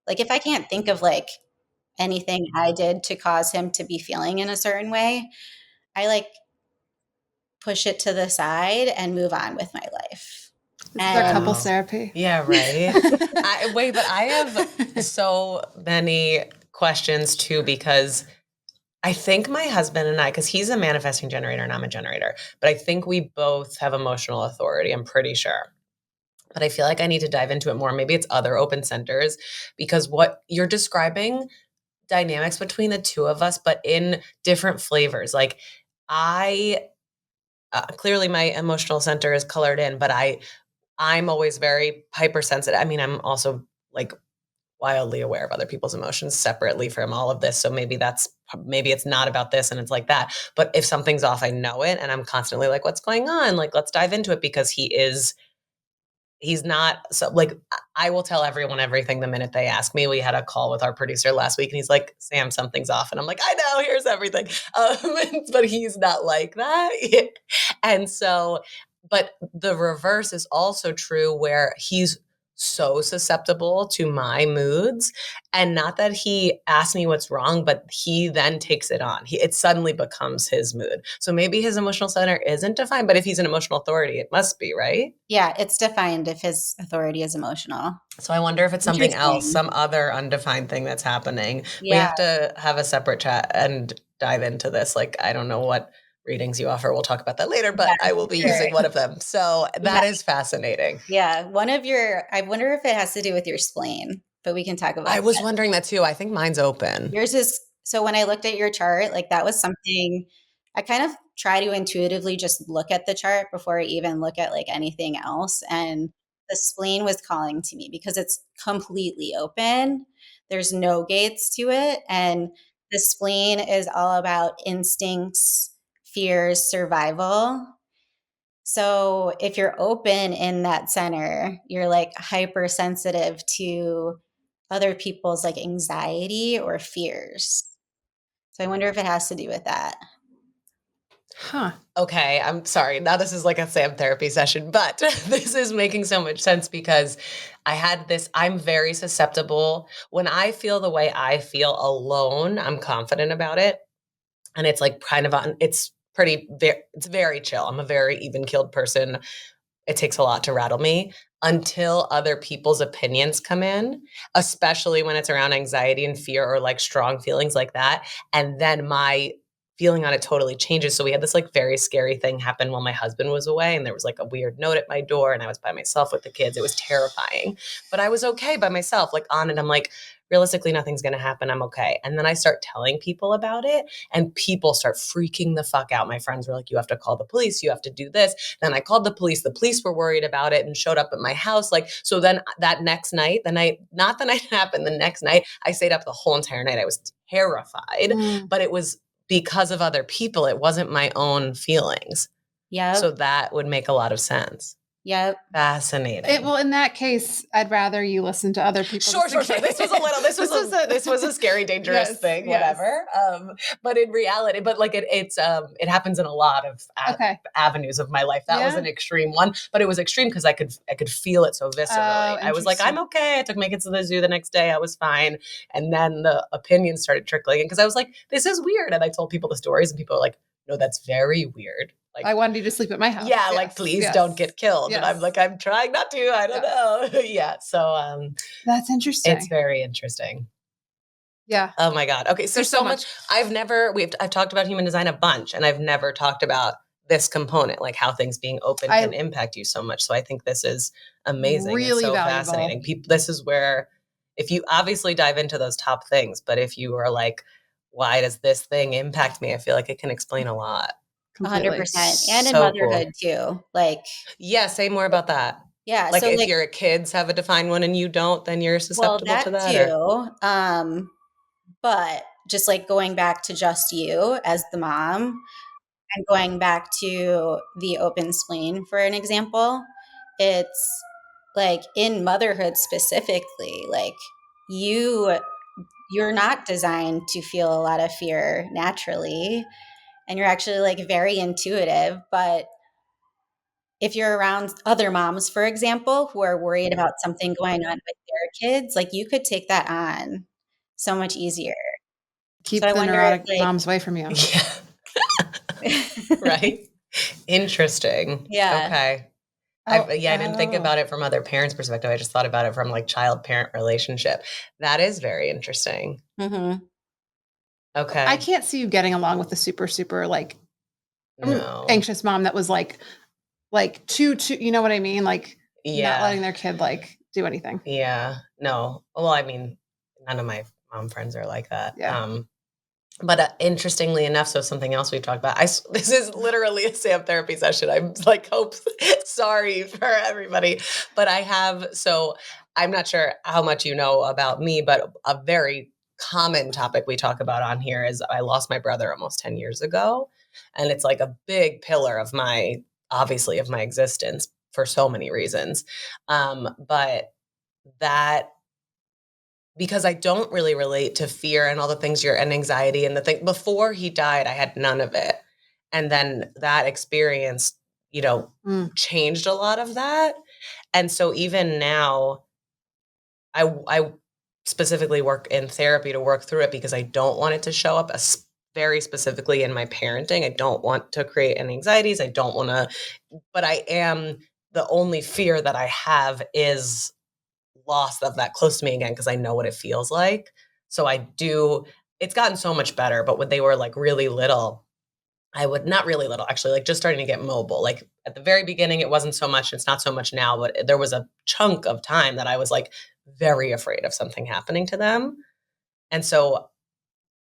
Speaker 5: Like, if I can't think of like anything I did to cause him to be feeling in a certain way, I like push it to the side and move on with my life.
Speaker 4: This is our
Speaker 5: And-
Speaker 4: couples therapy.
Speaker 3: Yeah, right. But I have so many questions too, because I think my husband and I, because he's a manifesting generator and I'm a generator, but I think we both have emotional authority. I'm pretty sure. But I feel like I need to dive into it more. Maybe it's other open centers, because what you're describing dynamics between the two of us, but in different flavors. Like I clearly my emotional center is colored in, but I I'm always very hypersensitive. I mean, I'm also like wildly aware of other people's emotions separately from all of this. So maybe it's not about this and it's like that. But if something's off, I know it. And I'm constantly like, what's going on? Like, let's dive into it, because he's not so like, I will tell everyone everything the minute they ask me. We had a call with our producer last week and he's like, Sam, something's off. And I'm like, I know, here's everything. But he's not like that. And so, but the reverse is also true, where he's so susceptible to my moods, and not that he asks me what's wrong, but he then takes it on. It suddenly becomes his mood. So maybe his emotional center isn't defined, but if he's an emotional authority, it must be, right?
Speaker 5: Yeah, it's defined if his authority is emotional.
Speaker 3: So I wonder if it's something else,
Speaker 5: Interesting.
Speaker 3: some other undefined thing that's happening. We
Speaker 5: Yeah.
Speaker 3: have to have a separate chat and dive into this. Like, I don't know what readings you offer. We'll talk about that later, but
Speaker 5: Yeah,
Speaker 3: I will be
Speaker 5: sure.
Speaker 3: using one of them. So that is fascinating.
Speaker 5: Yeah. I wonder if it has to do with your spleen, but we can talk about
Speaker 3: I was wondering that too. I think mine's open.
Speaker 5: yours is. So when I looked at your chart, like that was something I kind of try to intuitively just look at the chart before I even look at like anything else. And the spleen was calling to me because it's completely open. There's no gates to it. And the spleen is all about instincts, fears, survival. So if you're open in that center, you're like hypersensitive to other people's like anxiety or fears. So I wonder if it has to do with that.
Speaker 4: Huh.
Speaker 3: Okay, I'm sorry. Now this is like a Sam therapy session, but this is making so much sense because I'm very susceptible. When I feel the way I feel alone, I'm confident about it. And it's like kind of it's very chill. I'm a very even-keeled person. It takes a lot to rattle me until other people's opinions come in, especially when it's around anxiety and fear or like strong feelings like that. And then my feeling on it totally changes. So we had this like very scary thing happen while my husband was away, and there was like a weird note at my door, and I was by myself with the kids. It was terrifying, but I was okay by myself, like on it. I'm like, realistically, nothing's going to happen. I'm okay. And then I start telling people about it, and people start freaking the fuck out. My friends were like, you have to call the police. You have to do this. Then I called the police. The police were worried about it and showed up at my house. Like, so then that next night, not the night it happened, the next night, I stayed up the whole entire night. I was terrified, but it was because of other people. It wasn't my own feelings.
Speaker 5: Yeah.
Speaker 3: So that would make a lot of sense.
Speaker 5: Yep.
Speaker 3: Fascinating.
Speaker 4: Well, in that case, I'd rather you listen to other people.
Speaker 3: Sure. This was a scary, dangerous thing, whatever. But in reality, like it happens in a lot of avenues of my life. That was an extreme one, but it was extreme because I could feel it so viscerally. I was like, I'm okay. I took my kids to the zoo the next day. I was fine. And then the opinions started trickling in because I was like, this is weird. And I told people the stories, and people were like, no, that's very weird. Like,
Speaker 4: I wanted you to sleep at my house.
Speaker 3: Yeah, yes, like please don't get killed. Yes. And I'm like, I'm trying not to. I don't know. Yeah. So
Speaker 4: that's interesting.
Speaker 3: It's very interesting.
Speaker 4: Yeah.
Speaker 3: Oh my God. Okay. So there's so much. I've talked about human design a bunch, and I've never talked about this component, like how things being open can impact you so much. So I think this is amazing.
Speaker 4: Really
Speaker 3: it's so
Speaker 4: valuable.
Speaker 3: Fascinating. This is where, if you obviously dive into those top things, but if you are like, why does this thing impact me? I feel like it can explain a lot.
Speaker 5: 100%. And in motherhood too. Like,
Speaker 3: yeah, say more about that.
Speaker 5: Yeah.
Speaker 3: Like, so if your kids have a defined one and you don't, then you're susceptible to that
Speaker 5: too. But just like going back to just you as the mom and going back to the open spleen, for an example, it's like in motherhood specifically, like you're not designed to feel a lot of fear naturally. And you're actually like very intuitive, but if you're around other moms, for example, who are worried about something going on with their kids, like you could take that on so much easier.
Speaker 4: Keep the neurotic moms away from you.
Speaker 3: Yeah. Right. Interesting.
Speaker 5: Yeah.
Speaker 3: Okay. I didn't think about it from other parents' perspective. I just thought about it from like child-parent relationship. That is very interesting.
Speaker 5: Mm-hmm.
Speaker 3: Okay.
Speaker 4: I can't see you getting along with a super, super like anxious mom that was like too, you know what I mean? Like not letting their kid like do anything.
Speaker 3: Yeah. No. Well, I mean, none of my mom friends are like that.
Speaker 4: Yeah.
Speaker 3: But interestingly enough, so something else we've talked about, this is literally a Sam therapy session. I'm like, sorry for everybody. But I'm not sure how much you know about me, but a very common topic we talk about on here is I lost my brother almost 10 years ago. And it's like a big pillar of obviously of my existence for so many reasons. But that, because I don't really relate to fear and all the things and anxiety and the thing before he died, I had none of it. And then that experience, changed a lot of that. And so even now, I specifically work in therapy to work through it because I don't want it to show up very specifically in my parenting. I don't want to create any anxieties. I don't want to, but the only fear that I have is loss of that close to me again, because I know what it feels like. So it's gotten so much better, but when they were like really little, not really little, actually, like just starting to get mobile. Like at the very beginning, it wasn't so much, it's not so much now, but there was a chunk of time that I was like very afraid of something happening to them. And so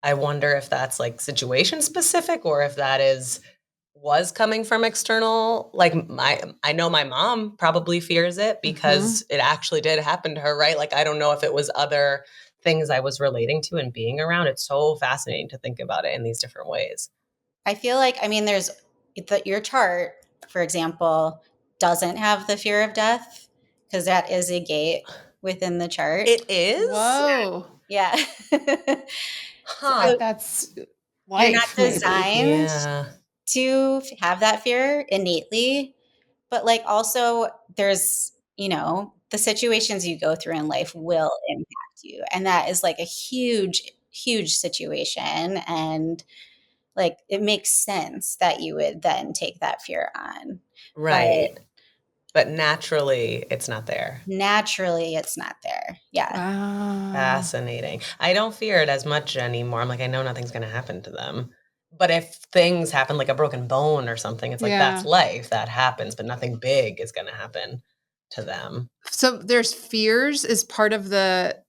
Speaker 3: I wonder if that's like situation specific or if that was coming from external. Like I know my mom probably fears it because it actually did happen to her, right? Like I don't know if it was other things I was relating to and being around. It's so fascinating to think about it in these different ways.
Speaker 5: I feel like, there's your chart, for example, doesn't have the fear of death because that is a gate within the chart.
Speaker 3: It is?
Speaker 4: Whoa.
Speaker 5: Yeah.
Speaker 3: Huh.
Speaker 4: That's
Speaker 5: You're not
Speaker 4: life, maybe.
Speaker 5: designed to have that fear innately, but like also there's, the situations you go through in life will impact you. And that is like a huge, huge situation. And like it makes sense that you would then take that fear on.
Speaker 3: Right. But naturally, it's not there.
Speaker 5: Naturally, it's not there. Yeah.
Speaker 4: Wow.
Speaker 3: Fascinating. I don't fear it as much anymore. I'm like, I know nothing's going to happen to them. But if things happen, like a broken bone or something, it's like, that's life. That happens, but nothing big is going to happen to them.
Speaker 4: So there's fears is part of the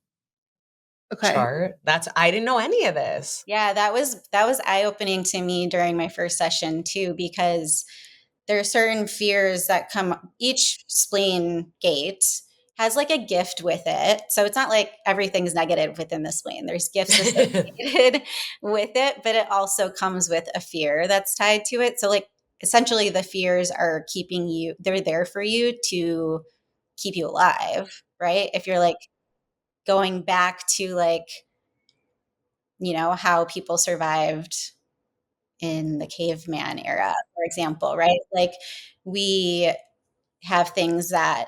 Speaker 3: chart. I didn't know any of this.
Speaker 5: Yeah, that was eye-opening to me during my first session too, because there are certain fears that come, each spleen gate has like a gift with it. So it's not like everything's negative within the spleen. There's gifts associated with it, but it also comes with a fear that's tied to it. So like essentially the fears are they're there for you to keep you alive, right? If you're like going back to like, how people survived in the caveman era, for example, right? Like we have things that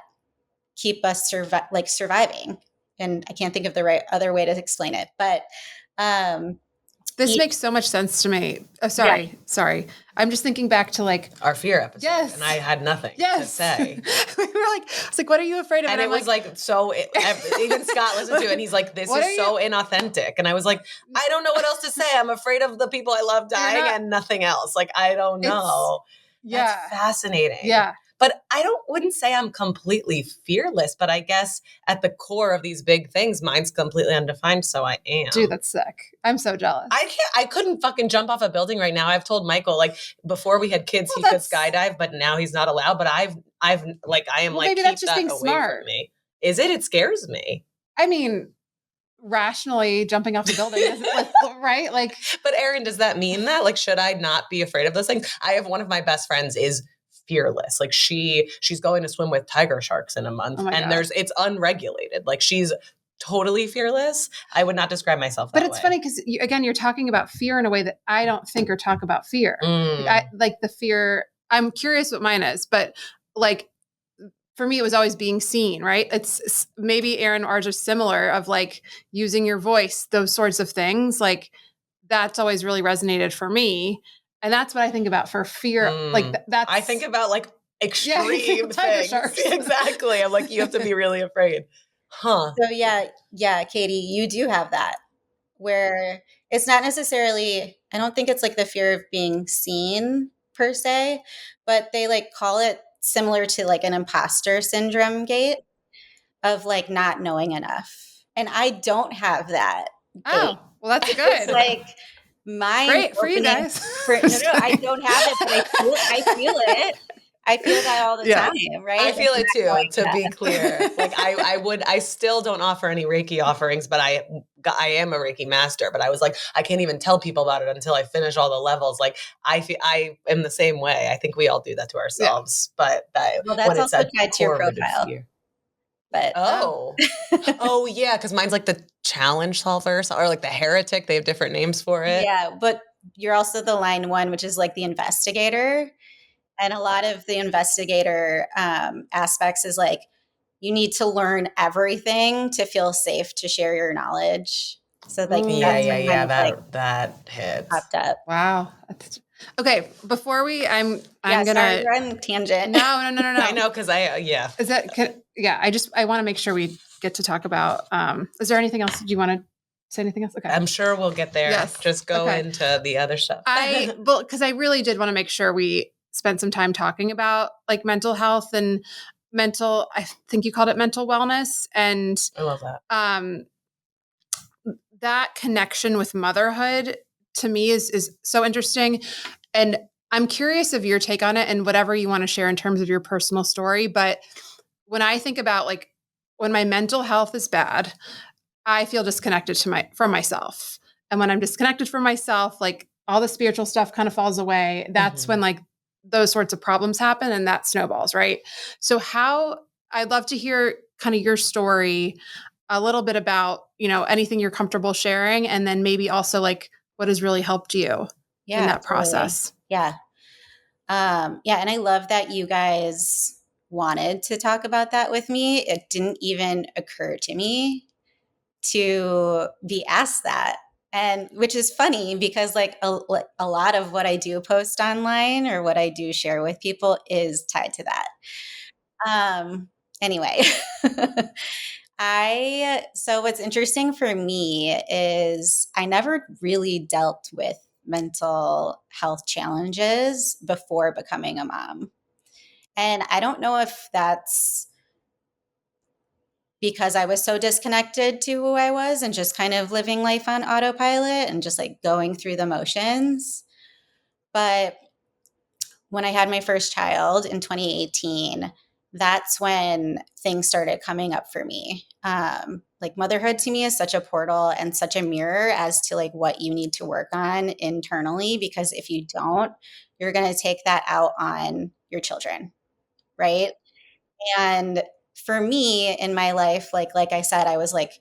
Speaker 5: keep us surviving. And I can't think of the right other way to explain it, but
Speaker 4: this makes so much sense to me. Oh, sorry. I'm just thinking back to like
Speaker 3: our fear episode.
Speaker 4: Yes.
Speaker 3: And I had nothing to say.
Speaker 4: We were like, I was like, what are you afraid of?
Speaker 3: And it was like so, even Scott listened to it and he's like, this is so inauthentic. And I was like, I don't know what else to say. I'm afraid of the people I love dying and nothing else. Like, I don't know. That's fascinating.
Speaker 4: Yeah.
Speaker 3: But I wouldn't say I'm completely fearless, but I guess at the core of these big things, mine's completely undefined. So I am.
Speaker 4: Dude, that's sick. I'm so jealous.
Speaker 3: I couldn't fucking jump off a building right now. I've told Michael, like before we had kids, he could skydive, but now he's not allowed. But I am like,
Speaker 4: maybe that's just being
Speaker 3: away
Speaker 4: smart.
Speaker 3: From me. Is it? It scares me.
Speaker 4: I mean, rationally jumping off the building isn't right? Like,
Speaker 3: but Erin, does that mean that? Like, should I not be afraid of those things? I have one of my best friends is fearless. Like she's going to swim with tiger sharks in a month, and it's unregulated. Like she's totally fearless. I would not describe myself that way.
Speaker 4: But it's funny because you're talking about fear in a way that I don't think or talk about fear. Like the fear. I'm curious what mine is, but like for me, it was always being seen, right? It's maybe Erin, ours are similar of like using your voice, those sorts of things. Like that's always really resonated for me. And that's what I think about for fear. Like that's.
Speaker 3: I think about like extreme things. Exactly. I'm like, you have to be really afraid. Huh.
Speaker 5: So yeah, Katie, you do have that where it's not necessarily, I don't think it's like the fear of being seen per se, but they like call it similar to like an imposter syndrome gate of like not knowing enough. And I don't have that.
Speaker 4: Oh, well, that's good.
Speaker 5: Like Mine
Speaker 4: Great for you
Speaker 5: opening
Speaker 4: guys.
Speaker 5: no, I don't have it, but I feel it. I feel that all the
Speaker 4: Yeah.
Speaker 5: time, right?
Speaker 3: I feel
Speaker 5: Like,
Speaker 3: it too,
Speaker 5: I'm
Speaker 3: to
Speaker 5: not
Speaker 3: be clear. Like I still don't offer any Reiki offerings, but I am a Reiki master, but I was like, I can't even tell people about it until I finish all the levels. Like I am the same way. I think we all do that to ourselves, but
Speaker 5: well,
Speaker 3: when
Speaker 5: that's
Speaker 3: it's
Speaker 5: also
Speaker 3: a
Speaker 5: tied to your
Speaker 3: core-rooted
Speaker 5: profile,
Speaker 3: fear.
Speaker 5: but
Speaker 3: Oh. Oh yeah, because mine's like the challenge solver or like the heretic. They have different names for it.
Speaker 5: yeah, but you're also the line 1, which is like the investigator. And a lot of the investigator aspects is like, you need to learn everything to feel safe to share your knowledge. So like
Speaker 3: Yeah,
Speaker 5: that's
Speaker 3: yeah,
Speaker 5: what
Speaker 3: yeah.
Speaker 5: kind of like
Speaker 3: That hits.
Speaker 5: popped up.
Speaker 4: Wow. Okay, before I'm
Speaker 5: Yeah,
Speaker 4: gonna
Speaker 5: sorry, we're on a tangent.
Speaker 4: No.
Speaker 3: I know because yeah.
Speaker 4: Is that I want to make sure we get to talk about is there anything else? Do you want to say anything else? Okay.
Speaker 3: I'm sure we'll get there.
Speaker 4: Yes.
Speaker 3: Just go
Speaker 4: Okay.
Speaker 3: into the other stuff.
Speaker 4: Because I really did want to make sure we spent some time talking about like mental health and I think you called it mental wellness, and
Speaker 3: I love that.
Speaker 4: that connection with motherhood to me is so interesting. And I'm curious of your take on it and whatever you want to share in terms of your personal story. But when I think about like when my mental health is bad, I feel disconnected from myself. And when I'm disconnected from myself, like all the spiritual stuff kind of falls away. That's when like those sorts of problems happen and that snowballs, right? So I'd love to hear kind of your story, a little bit about, anything you're comfortable sharing, and then maybe also like what has really helped you in that process.
Speaker 5: Yeah. Yeah. And I love that you guys wanted to talk about that with me. It didn't even occur to me to be asked that. And which is funny because like a lot of what I do post online or what I do share with people is tied to that. Anyway, so what's interesting for me is I never really dealt with mental health challenges before becoming a mom. And I don't know if that's because I was so disconnected to who I was and just kind of living life on autopilot and just like going through the motions. But when I had my first child in 2018, that's when things started coming up for me. Like motherhood to me is such a portal and such a mirror as to like what you need to work on internally, because if you don't, you're going to take that out on your children, right? And for me in my life, like I said, I was like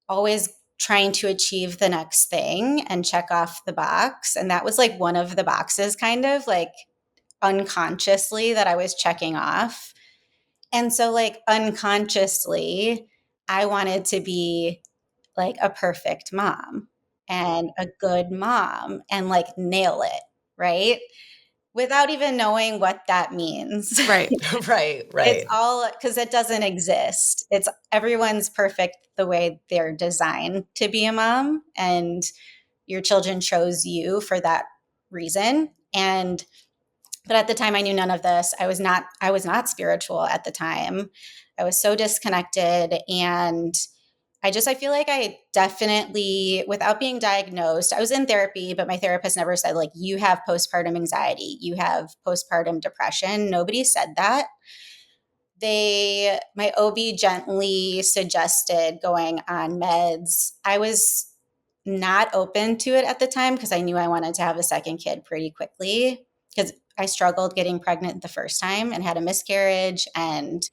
Speaker 5: always trying to achieve the next thing and check off the box. And that was like one of the boxes kind of like unconsciously that I was checking off. And so like unconsciously, I wanted to be like a perfect mom and a good mom and like nail it, right? Without even knowing what that means.
Speaker 4: Right.
Speaker 3: Right.
Speaker 5: It's all because it doesn't exist. It's everyone's perfect the way they're designed to be a mom, and your children chose you for that reason. But at the time I knew none of this. I was not spiritual at the time. I was so disconnected, and I feel like I definitely, without being diagnosed, I was in therapy, but my therapist never said like, you have postpartum anxiety, you have postpartum depression. Nobody said that. My OB gently suggested going on meds. I was not open to it at the time because I knew I wanted to have a second kid pretty quickly, because I struggled getting pregnant the first time and had a miscarriage, and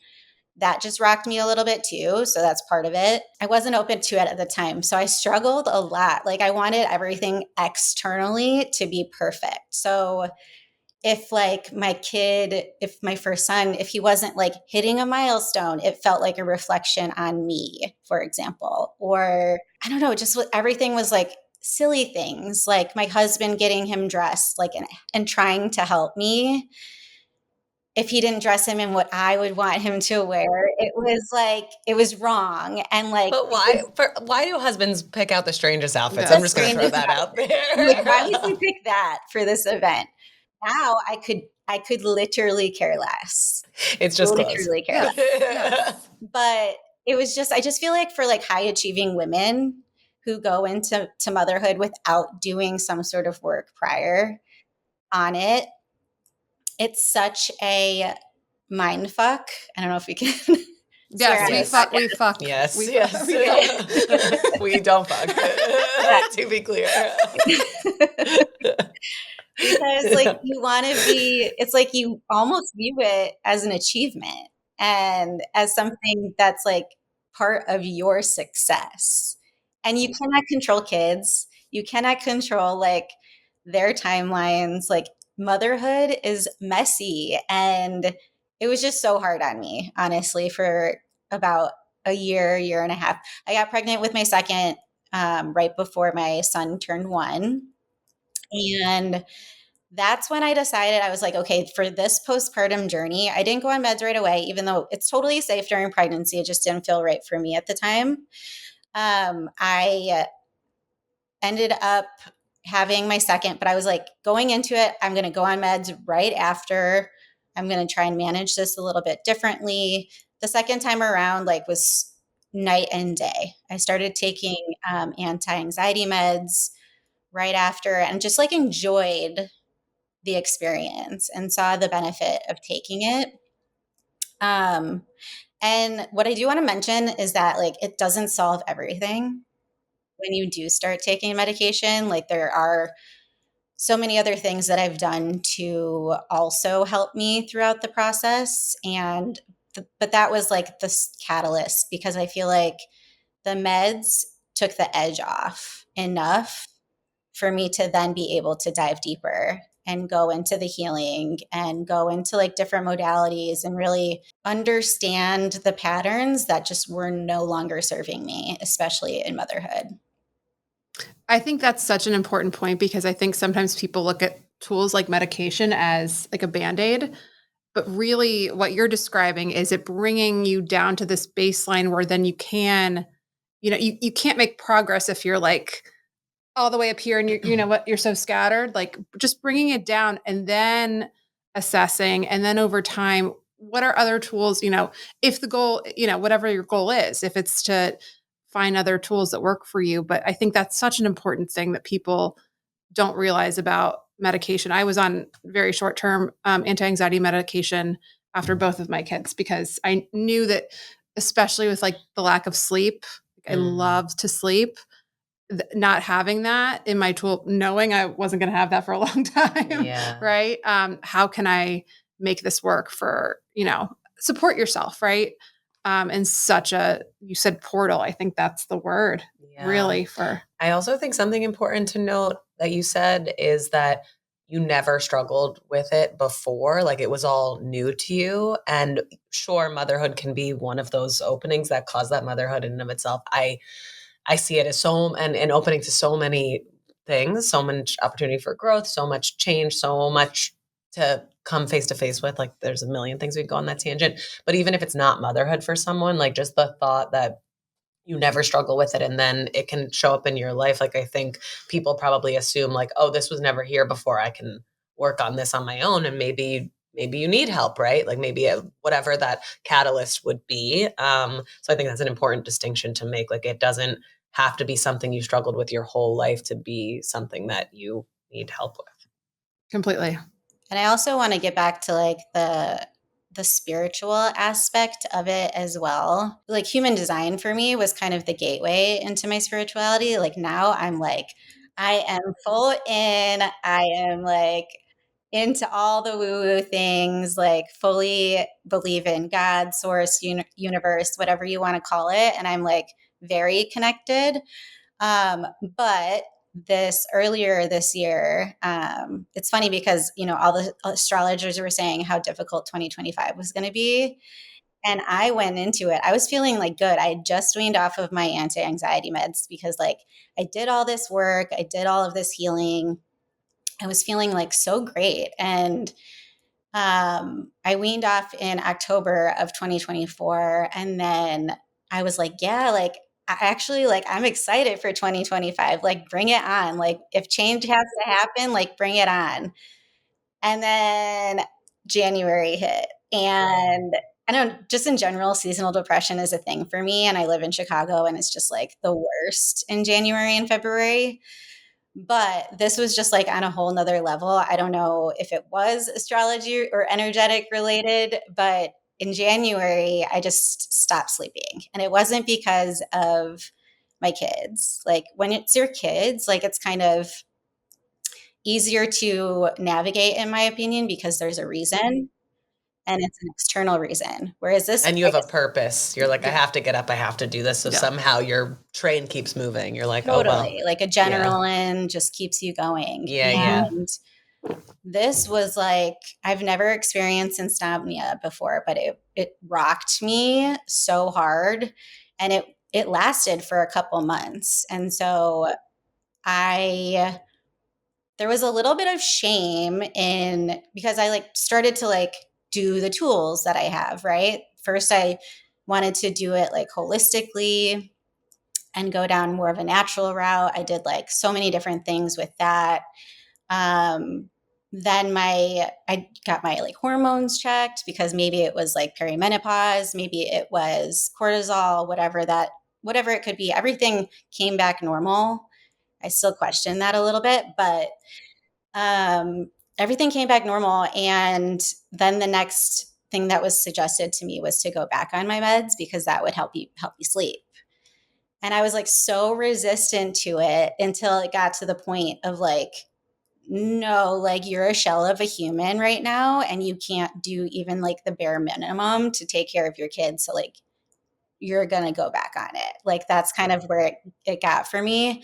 Speaker 5: that just rocked me a little bit too. So that's part of it. I wasn't open to it at the time. So I struggled a lot. Like I wanted everything externally to be perfect. So if like if my first son, if he wasn't like hitting a milestone, it felt like a reflection on me, for example. Or I don't know, just everything was like silly things, like my husband getting him dressed, like and trying to help me. If he didn't dress him in what I would want him to wear, it was wrong. And like,
Speaker 3: But why do husbands pick out the strangest outfits?
Speaker 4: Yeah.
Speaker 3: I'm just going to throw that out there.
Speaker 5: like, why would you pick that for this event? Now I could literally care less.
Speaker 3: It's just clothes.
Speaker 5: Literally care less.
Speaker 4: Yes.
Speaker 5: But it was I just feel like for like high achieving women who go into motherhood without doing some sort of work prior on it. It's such a mind fuck. I don't know if we can swear on
Speaker 4: Yes,
Speaker 5: this
Speaker 4: we fuck.
Speaker 3: Yes,
Speaker 4: We
Speaker 3: yes.
Speaker 4: fuck.
Speaker 3: We don't fuck. To be clear.
Speaker 5: because like you want to be, it's like you almost view it as an achievement and as something that's like part of your success. And you cannot control kids. You cannot control like their timelines. Like motherhood is messy. And it was just so hard on me, honestly, for about a year and a half. I got pregnant with my second right before my son turned 1. And that's when I decided, I was like, okay, for this postpartum journey, I didn't go on meds right away, even though it's totally safe during pregnancy. It just didn't feel right for me at the time. I ended up having my second, but I was like, going into it, I'm going to go on meds right after. I'm going to try and manage this a little bit differently. The second time around, like, was night and day. I started taking anti-anxiety meds right after and just like enjoyed the experience and saw the benefit of taking it. And what I do want to mention is that like it doesn't solve everything when you do start taking medication. Like there are so many other things that I've done to also help me throughout the process. And but that was like the catalyst because I feel like the meds took the edge off enough for me to then be able to dive deeper and go into the healing and go into like different modalities and really understand the patterns that just were no longer serving me, especially in motherhood.
Speaker 4: I think that's such an important point because I think sometimes people look at tools like medication as like a Band-Aid, but really what you're describing is it bringing you down to this baseline where then you can, you can't make progress if you're like all the way up here and you're so scattered, like just bringing it down and then assessing. And then over time, what are other tools, if the goal, whatever your goal is, if it's to find other tools that work for you. But I think that's such an important thing that people don't realize about medication. I was on very short-term anti-anxiety medication after both of my kids because I knew that, especially with like the lack of sleep, I love to sleep. Not having that in my tool, knowing I wasn't going to have that for a long time.
Speaker 3: Yeah.
Speaker 4: Right. How can I make this work for, support yourself. Right. And such you said portal. I think that's the word really for.
Speaker 3: I also think something important to note that you said is that you never struggled with it before. Like it was all new to you. And sure, motherhood can be one of those openings that cause that motherhood in and of itself. I see it as an opening to so many things, so much opportunity for growth, so much change, so much to come face to face with. Like there's a million things we could go on that tangent. But even if it's not motherhood for someone, like just the thought that you never struggle with it and then it can show up in your life. Like I think people probably assume like, oh, this was never here before, I can work on this on my own. And maybe you need help, right? Like maybe whatever that catalyst would be. So I think that's an important distinction to make. Like it doesn't have to be something you struggled with your whole life to be something that you need help with.
Speaker 4: Completely.
Speaker 5: And I also want to get back to like the spiritual aspect of it as well. Like human design for me was kind of the gateway into my spirituality. Like now I'm like, I am full in. I am like into all the woo-woo things, like fully believe in God, source, universe, whatever you want to call it. And I'm like very connected. But earlier this year, it's funny because, all the astrologers were saying how difficult 2025 was going to be. And I went into it, I was feeling like good. I had just weaned off of my anti-anxiety meds because like I did all this work. I did all of this healing. I was feeling like so great. And I weaned off in October of 2024. And then I was like, yeah, like I actually like I'm excited for 2025. Like bring it on. Like if change has to happen, like bring it on. And then January hit and I don't, just in general, seasonal depression is a thing for me. And I live in Chicago and it's just like the worst in January and February. But this was just like on a whole nother level. I don't know if it was astrology or energetic related, but in January, I just stopped sleeping. And it wasn't because of my kids. Like when it's your kids, like it's kind of easier to navigate, in my opinion, because there's a reason and it's an external reason. Whereas this,
Speaker 3: And you have a purpose. You're like, I
Speaker 4: Yeah.
Speaker 3: have to get up. I have to do this. So
Speaker 4: Yeah.
Speaker 3: somehow your train keeps moving. You're like,
Speaker 5: totally,
Speaker 3: oh,
Speaker 5: like adrenaline just keeps you going.
Speaker 3: Yeah.
Speaker 5: And this was like, I've never experienced insomnia before, but it rocked me so hard. And it lasted for a couple months. And so there was a little bit of shame in, because I like started to like do the tools that I have, right? First, I wanted to do it like holistically and go down more of a natural route. I did like so many different things with that. Then I got my like hormones checked because maybe it was like perimenopause, maybe it was cortisol, whatever it could be. Everything came back normal. I still question that a little bit, but everything came back normal. And then the next thing that was suggested to me was to go back on my meds because that would help me sleep. And I was like so resistant to it until it got to the point of like, no, like you're a shell of a human right now and you can't do even like the bare minimum to take care of your kids. So like you're going to go back on it. Like that's kind of where it got for me.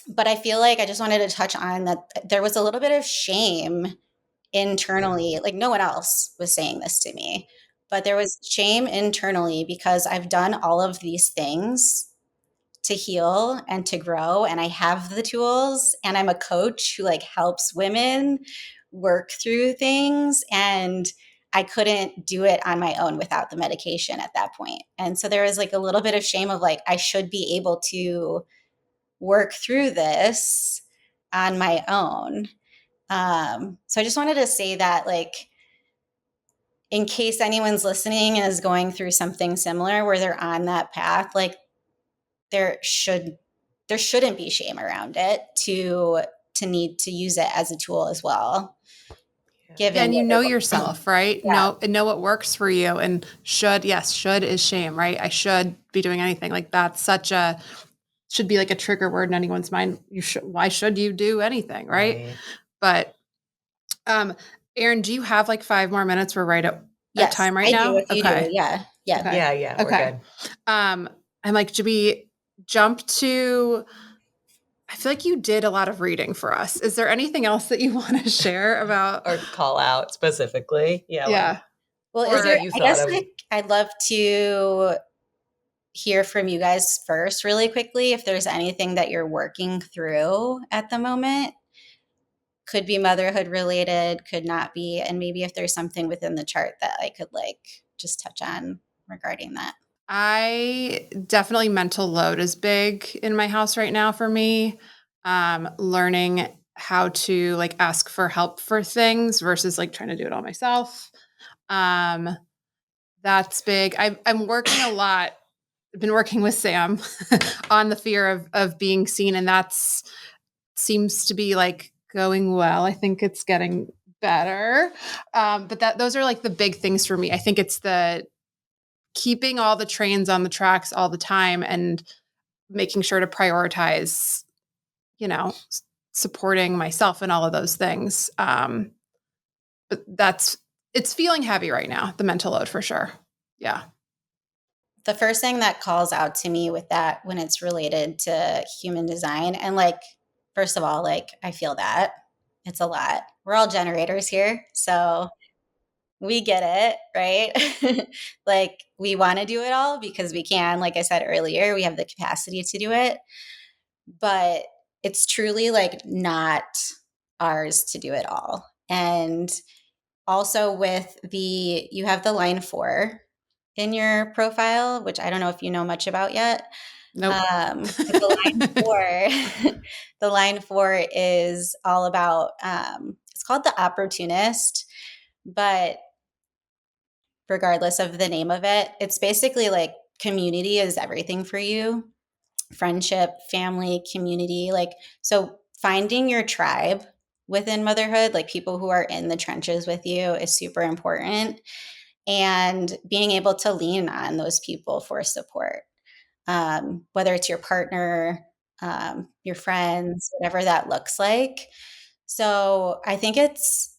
Speaker 5: But I feel like I just wanted to touch on that there was a little bit of shame internally. Like no one else was saying this to me, but there was shame internally because I've done all of these things to heal and to grow, and I have the tools, and I'm a coach who like helps women work through things, and I couldn't do it on my own without the medication at that point. And so there was like a little bit of shame of like I should be able to work through this on my own. So I just wanted to say that, like, in case anyone's listening and is going through something similar where they're on that path, like there shouldn't be shame around it to need to use it as a tool as well. Given
Speaker 4: And you
Speaker 5: what
Speaker 4: know
Speaker 5: you're going
Speaker 4: yourself, right?
Speaker 5: Yeah.
Speaker 4: Know what works for you. And should is shame, right? I should be doing anything. Like that's should be like a trigger word in anyone's mind. Why should you do anything, right? But Erin, do you have like 5 more minutes? We're right at
Speaker 5: Yes,
Speaker 4: time right
Speaker 5: I
Speaker 4: now.
Speaker 5: do. If you do, yeah.
Speaker 4: Okay.
Speaker 3: Yeah. We're
Speaker 4: Okay.
Speaker 3: good.
Speaker 4: I'm like, should we jump to? I feel like you did a lot of reading for us. Is there anything else that you want to share about?
Speaker 3: Or call out specifically. Yeah.
Speaker 4: Yeah.
Speaker 5: Well,
Speaker 3: Or
Speaker 5: is there?
Speaker 3: you
Speaker 5: I
Speaker 3: thought
Speaker 5: guess
Speaker 3: of-
Speaker 5: like I'd love to hear from you guys first, really quickly, if there's anything that you're working through at the moment. Could be motherhood related, could not be, and maybe if there's something within the chart that I could like just touch on regarding that.
Speaker 4: I definitely mental load is big in my house right now for me. Learning how to like ask for help for things versus like trying to do it all myself. That's big. I'm working a lot. I've been working with Sam on the fear of being seen, and that's seems to be like going well. I think it's getting better. But those are like the big things for me. I think it's the keeping all the trains on the tracks all the time and making sure to prioritize, supporting myself and all of those things. But it's feeling heavy right now, the mental load for sure. Yeah.
Speaker 5: The first thing that calls out to me with that when it's related to human design, and like, first of all, like I feel that it's a lot. We're all generators here. So we get it, right? Like we want to do it all because we can. Like I said earlier, we have the capacity to do it, but it's truly like not ours to do it all. And also with you have the line 4 in your profile, which I don't know if you know much about yet.
Speaker 4: Nope.
Speaker 5: But the line 4 is all about, it's called the opportunist, but regardless of the name of it. It's basically like community is everything for you. Friendship, family, community. Like, so finding your tribe within motherhood, like people who are in the trenches with you, is super important. And being able to lean on those people for support, whether it's your partner, your friends, whatever that looks like. So I think it's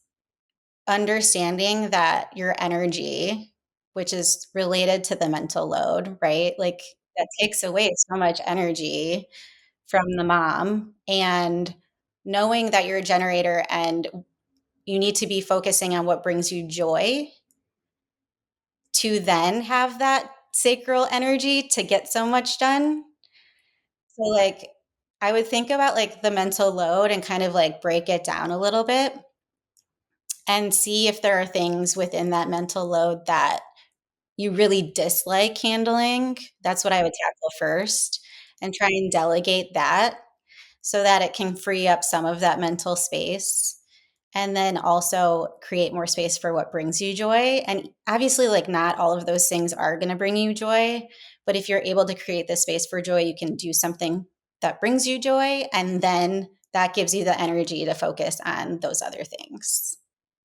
Speaker 5: understanding that your energy, which is related to the mental load, right? Like that takes away so much energy from the mom, and knowing that you're a generator and you need to be focusing on what brings you joy to then have that sacral energy to get so much done. So like I would think about like the mental load and kind of like break it down a little bit and see if there are things within that mental load that you really dislike handling. That's what I would tackle first, and try and delegate that so that it can free up some of that mental space, and then also create more space for what brings you joy. And obviously, like, not all of those things are going to bring you joy, but if you're able to create the space for joy, you can do something that brings you joy, and then that gives you the energy to focus on those other things.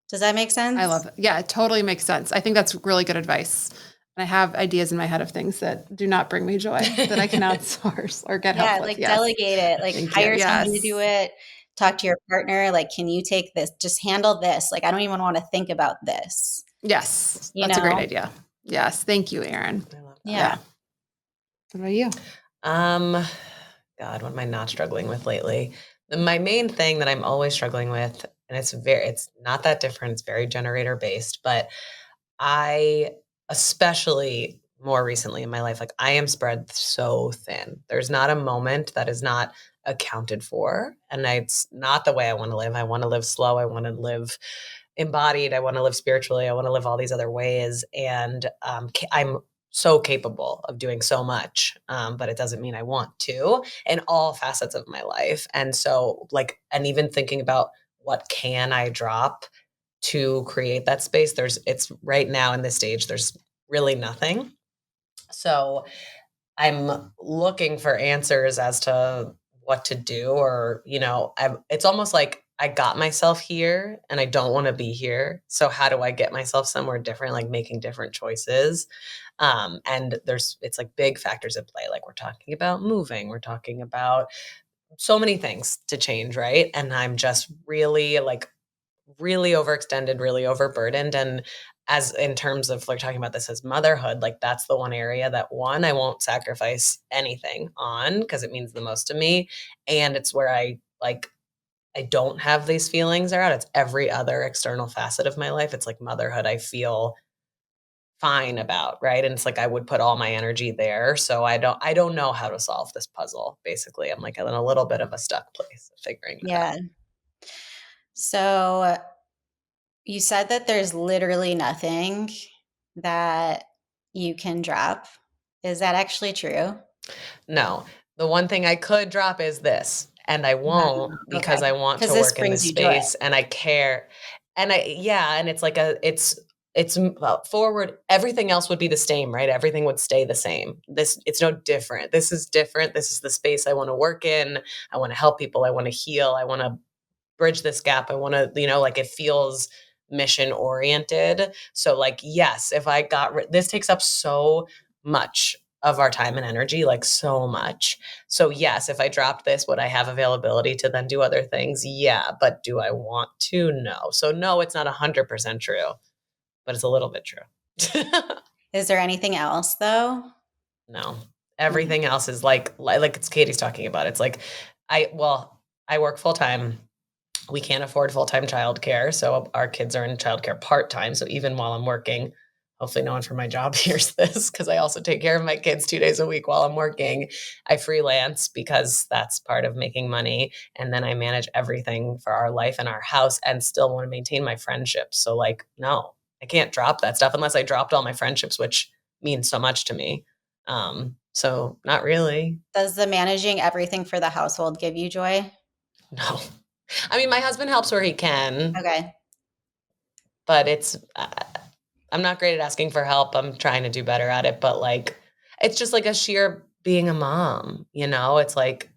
Speaker 5: Does that make sense?
Speaker 4: I love it. Yeah, it totally makes sense. I think that's really good advice. And I have ideas in my head of things that do not bring me joy that I can outsource or get help
Speaker 5: Yeah,
Speaker 4: with.
Speaker 5: like
Speaker 4: Yes.
Speaker 5: delegate it, like
Speaker 4: Thank you.
Speaker 5: hire someone to
Speaker 4: Yes.
Speaker 5: do it. Talk to your partner, like, can you take this? Just handle this. Like, I don't even want to think about this.
Speaker 4: Yes.
Speaker 5: You
Speaker 4: That's a great
Speaker 5: know?
Speaker 4: idea. Yes. Thank you, Erin.
Speaker 3: I love that.
Speaker 5: Yeah.
Speaker 4: What about you?
Speaker 3: God, what am I not struggling with lately? My main thing that I'm always struggling with, and it's not that different. It's very generator based, but I, especially more recently in my life, like I am spread so thin. There's not a moment that is not accounted for. And it's not the way I want to live. I want to live slow. I want to live embodied. I want to live spiritually. I want to live all these other ways. And I'm so capable of doing so much, but it doesn't mean I want to in all facets of my life. And so, like, and even thinking about what can I drop to create that space, it's right now in this stage, there's really nothing. So I'm looking for answers as to what to do, or, it's almost like I got myself here and I don't want to be here. So how do I get myself somewhere different, like making different choices? And it's like big factors at play. Like we're talking about moving, we're talking about so many things to change, right? And I'm just really overextended, really overburdened. And as in terms of like talking about this as motherhood, like that's the one area that I won't sacrifice anything on because it means the most to me. And it's where I don't have these feelings around. It's every other external facet of my life. It's like motherhood, I feel fine about, right? And it's like I would put all my energy there. So I don't know how to solve this puzzle. Basically, I'm like in a little bit of a stuck place of figuring that out.
Speaker 5: Yeah. So you said that there's literally nothing that you can drop. Is that actually true?
Speaker 3: No. The one thing I could drop is this, and I won't because
Speaker 5: Okay.
Speaker 3: I want to
Speaker 5: 'Cause this
Speaker 3: work in this
Speaker 5: brings you joy.
Speaker 3: space and I care. And and it's like forward. Everything else would be the same, right? Everything would stay the same. It's no different. This is different. This is the space I want to work in. I want to help people. I want to heal. I want to bridge this gap. I want to, like it feels mission oriented. So like, yes, if I this takes up so much of our time and energy, like so much. So yes, if I dropped this, would I have availability to then do other things? Yeah. But do I want to? No. So no, it's not 100% true, but it's a little bit true.
Speaker 5: Is there anything else though?
Speaker 3: No. Everything else is like it's Katie's talking about. It's like I work full time. We can't afford full-time childcare, so our kids are in childcare part-time. So even while I'm working, hopefully no one from my job hears this because I also take care of my kids 2 days a week while I'm working. I freelance because that's part of making money. And then I manage everything for our life and our house and still want to maintain my friendships. So like, no, I can't drop that stuff unless I dropped all my friendships, which means so much to me. So not really.
Speaker 5: Does the managing everything for the household give you joy?
Speaker 3: No. I mean, my husband helps where he can.
Speaker 5: Okay.
Speaker 3: But it's I'm not great at asking for help. I'm trying to do better at it, but like it's just like a sheer being a mom, you know? It's like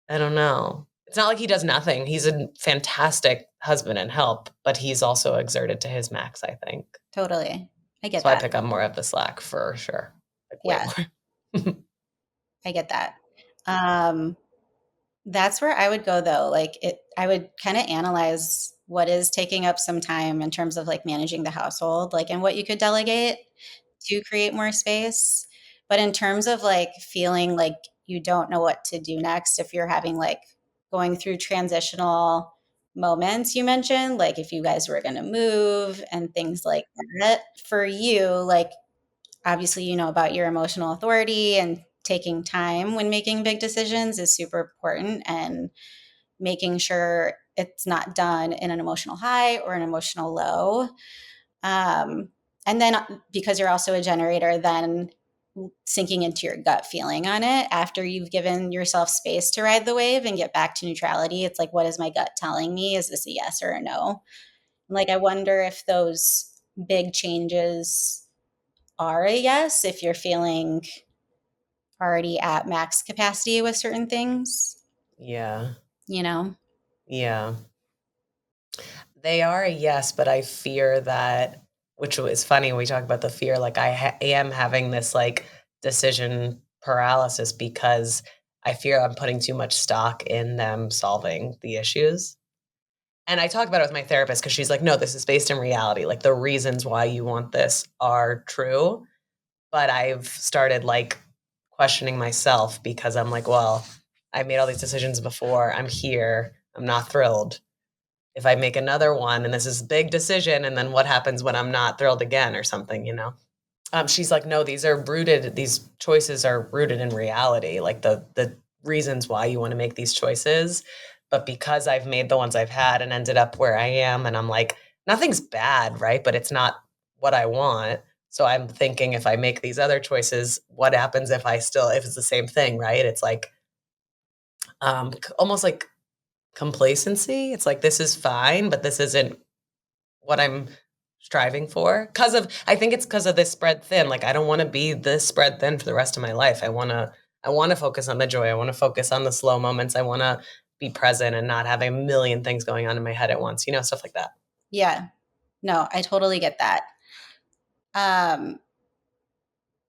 Speaker 3: I don't know. It's not like he does nothing. He's a fantastic husband and help, but he's also exerted to his max, I think.
Speaker 5: Totally. I get
Speaker 3: So I
Speaker 5: that.
Speaker 3: pick up more of the slack for sure. Like way
Speaker 5: Yeah.
Speaker 3: more.
Speaker 5: I get that. That's where I would go though. I would kind of analyze what is taking up some time in terms of like managing the household, like, and what you could delegate to create more space. But in terms of like feeling like you don't know what to do next, if you're having like going through transitional moments, you mentioned, like if you guys were going to move and things like that, for you, like obviously you know about your emotional authority, and taking time when making big decisions is super important, and making sure it's not done in an emotional high or an emotional low. And then because you're also a generator, then sinking into your gut feeling on it after you've given yourself space to ride the wave and get back to neutrality. It's like, what is my gut telling me? Is this a yes or a no? Like, I wonder if those big changes are a yes, if you're feeling already at max capacity with certain things,
Speaker 3: Yeah.
Speaker 5: you know?
Speaker 3: Yeah. They are a yes, but I fear that, which is funny when we talk about the fear, like I am having this like decision paralysis because I fear I'm putting too much stock in them solving the issues. And I talk about it with my therapist because she's like, no, this is based in reality. Like the reasons why you want this are true. But I've started like questioning myself because I'm like, well, I've made all these decisions before. I'm here. I'm not thrilled. If I make another one and this is a big decision, and then what happens when I'm not thrilled again or something, you know? She's like, no, these choices are rooted in reality, like the reasons why you want to make these choices. But because I've made the ones I've had and ended up where I am, and I'm like, nothing's bad, right? But it's not what I want. So I'm thinking if I make these other choices, what happens if if it's the same thing, right? It's like almost like complacency. It's like this is fine, but this isn't what I'm striving for. I think it's because of this spread thin. Like I don't want to be this spread thin for the rest of my life. I want to focus on the joy. I want to focus on the slow moments. I want to be present and not have a million things going on in my head at once, stuff like that.
Speaker 5: Yeah. No, I totally get that.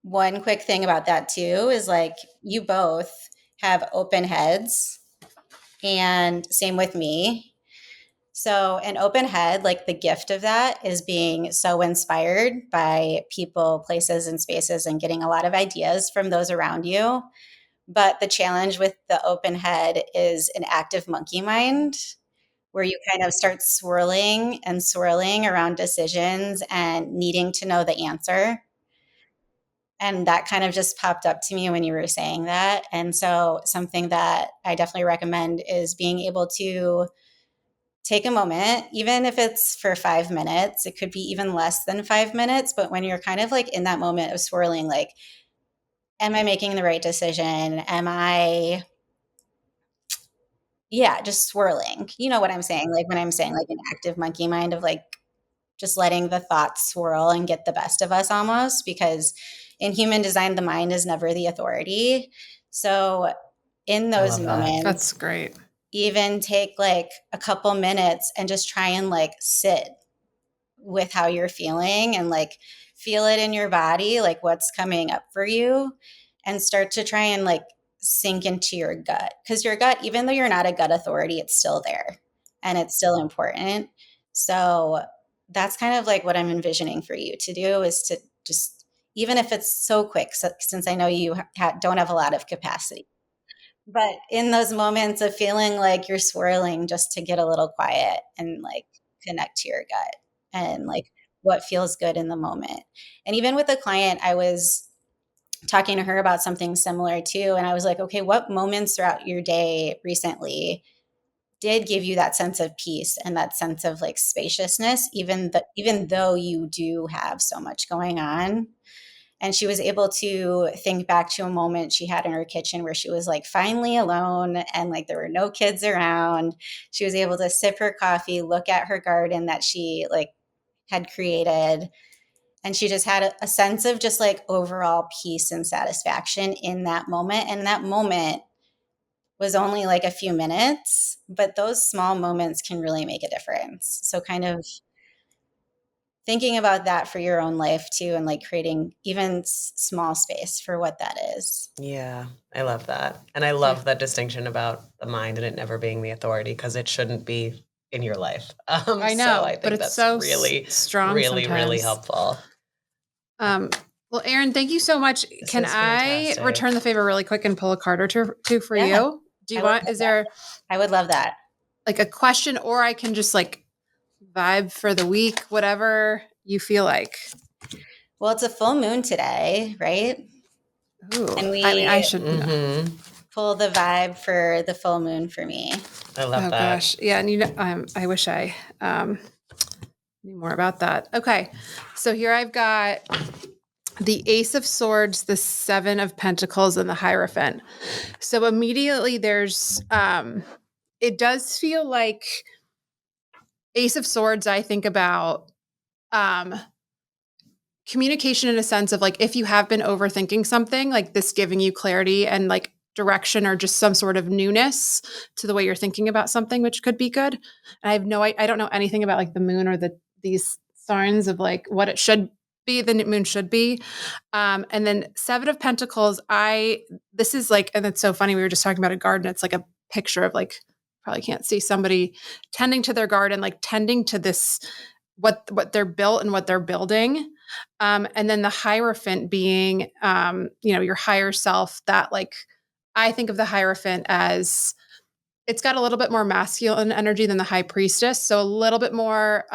Speaker 5: One quick thing about that too is like you both have open heads, and same with me. So, an open head, like the gift of that is being so inspired by people, places, and spaces, and getting a lot of ideas from those around you. But the challenge with the open head is an active monkey mind, where you kind of start swirling and swirling around decisions and needing to know the answer. And that kind of just popped up to me when you were saying that. And so, something that I definitely recommend is being able to take a moment, even if it's for 5 minutes. It could be even less than 5 minutes. But when you're kind of like in that moment of swirling, like, am I making the right decision? Yeah, just swirling. You know what I'm saying? Like when I'm saying like an active monkey mind of like just letting the thoughts swirl and get the best of us almost, because in human design, the mind is never the authority. So in
Speaker 3: I
Speaker 5: those
Speaker 3: love that.
Speaker 4: That's
Speaker 5: moments,
Speaker 4: great.
Speaker 5: even take like a couple minutes and just try and like sit with how you're feeling and like feel it in your body, like what's coming up for you, and start to try and like sink into your gut. Because your gut, even though you're not a gut authority, it's still there and it's still important. So that's kind of like what I'm envisioning for you to do, is to just, even if it's so quick, since I know you don't have a lot of capacity, but in those moments of feeling like you're swirling, just to get a little quiet and like connect to your gut and like what feels good in the moment. And even with a client, I was talking to her about something similar too. And I was like, okay, what moments throughout your day recently did give you that sense of peace and that sense of like spaciousness, even though you do have so much going on? And she was able to think back to a moment she had in her kitchen where she was like finally alone and like there were no kids around. She was able to sip her coffee, look at her garden that she like had created, And she just had a sense of just like overall peace and satisfaction in that moment. And that moment was only like a few minutes, but those small moments can really make a difference. So kind of thinking about that for your own life too, and like creating even small space for what that is.
Speaker 3: Yeah, I love that. And I love that distinction about the mind and it never being the authority, because it shouldn't be in your life.
Speaker 4: I know,
Speaker 3: So I think
Speaker 4: but it's
Speaker 3: that's
Speaker 4: so
Speaker 3: really,
Speaker 4: strong
Speaker 3: really, really
Speaker 4: sometimes.
Speaker 3: helpful.
Speaker 4: Well, Erin, thank you so much. Can
Speaker 3: is
Speaker 4: I
Speaker 3: fantastic.
Speaker 4: return the favor really quick and pull a card or two for
Speaker 5: Yeah,
Speaker 4: you? Do you want, is there
Speaker 5: I would love that.
Speaker 4: like a question, or I can just like vibe for the week, whatever you feel like?
Speaker 5: Well, it's a full moon today, right?
Speaker 4: Ooh,
Speaker 5: And we
Speaker 4: I mean, I should
Speaker 3: Mhm.
Speaker 5: pull the vibe for the full moon for me.
Speaker 3: I love
Speaker 4: Oh
Speaker 3: that.
Speaker 4: gosh. Yeah. And you know, I wish I knew more about that. Okay. So here I've got the Ace of Swords, the Seven of Pentacles, and the Hierophant. So immediately there's it does feel like Ace of Swords, I think about communication in a sense of like, if you have been overthinking something, like this giving you clarity and like direction or just some sort of newness to the way you're thinking about something, which could be good. And I don't know anything about like the moon or these signs of like what it should be, the moon should be. And then Seven of Pentacles, this is like, and it's so funny. We were just talking about a garden. It's like a picture of like, probably can't see somebody tending to their garden, like tending to this, what they're built and what they're building. And then the Hierophant being, your higher self, that like, I think of the Hierophant as it's got a little bit more masculine energy than the High Priestess. So a little bit more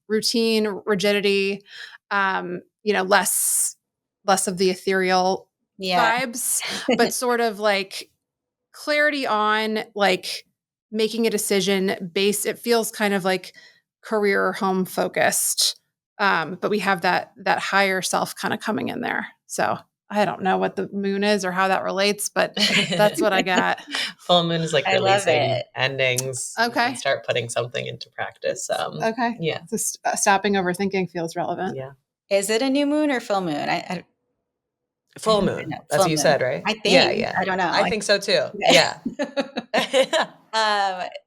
Speaker 4: routine, rigidity, less of the ethereal vibes, but sort of like clarity on like making a decision based. It feels kind of like career or home focused. But we have that higher self kind of coming in there. So I don't know what the moon is or how that relates, but that's what I got.
Speaker 3: Full moon is like
Speaker 5: I love
Speaker 3: releasing
Speaker 5: it.
Speaker 3: endings.
Speaker 4: Okay.
Speaker 3: You can start putting something into practice.
Speaker 4: Okay.
Speaker 3: Yeah.
Speaker 4: So stopping overthinking feels relevant.
Speaker 3: Yeah.
Speaker 5: Is it a new moon or full moon?
Speaker 3: Full
Speaker 5: I don't
Speaker 3: moon.
Speaker 5: know.
Speaker 3: That's what you said, right?
Speaker 5: I think.
Speaker 3: Yeah.
Speaker 5: I don't know.
Speaker 3: I think so too. Yeah.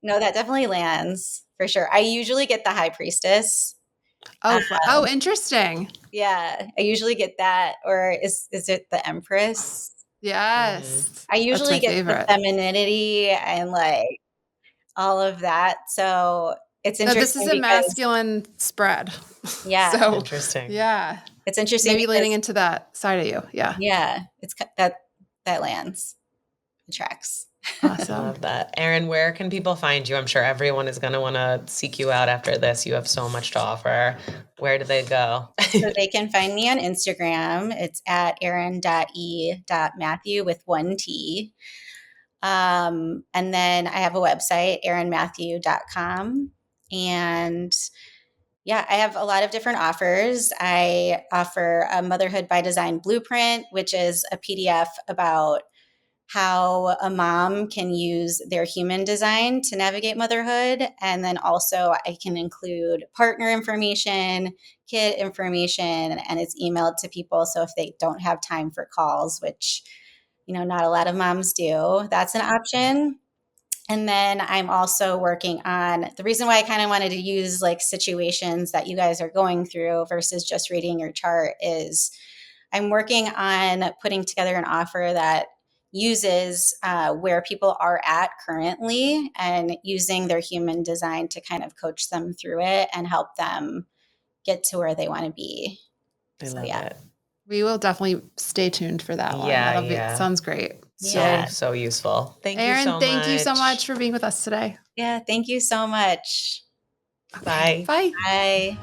Speaker 5: No, that definitely lands for sure. I usually get the High Priestess.
Speaker 4: Oh, interesting.
Speaker 5: Yeah, I usually get that. Or is it the Empress?
Speaker 4: Yes.
Speaker 5: I usually get
Speaker 4: favorite.
Speaker 5: the femininity and like all of that. So it's interesting.
Speaker 4: This is a masculine spread.
Speaker 5: Yeah.
Speaker 4: So
Speaker 3: interesting.
Speaker 4: Yeah.
Speaker 5: It's interesting.
Speaker 4: Maybe leaning into that side of you. Yeah.
Speaker 5: Yeah. It's that lands. It tracks.
Speaker 4: Awesome.
Speaker 3: I love that. Erin, where can people find you? I'm sure everyone is going to want to seek you out after this. You have so much to offer. Where do they go?
Speaker 5: So they can find me on Instagram. It's at erin.e.mathew with 1 T. And then I have a website, erinmathew.com. And yeah, I have a lot of different offers. I offer a Motherhood by Design blueprint, which is a PDF about how a mom can use their human design to navigate motherhood. And then also I can include partner information, kid information, and it's emailed to people. So if they don't have time for calls, which, not a lot of moms do, that's an option. And then I'm also working on the reason why I kind of wanted to use like situations that you guys are going through versus just reading your chart is I'm working on putting together an offer that uses where people are at currently and using their human design to kind of coach them through it and help them get to where they want to be.
Speaker 3: I love it.
Speaker 4: We will definitely stay tuned for that one.
Speaker 3: Yeah.
Speaker 4: Sounds great.
Speaker 3: So useful. Thank
Speaker 4: Erin,
Speaker 3: you so much.
Speaker 4: thank you so much for being with us today.
Speaker 5: Yeah, thank you so much.
Speaker 3: Bye.
Speaker 4: Bye.
Speaker 5: Bye.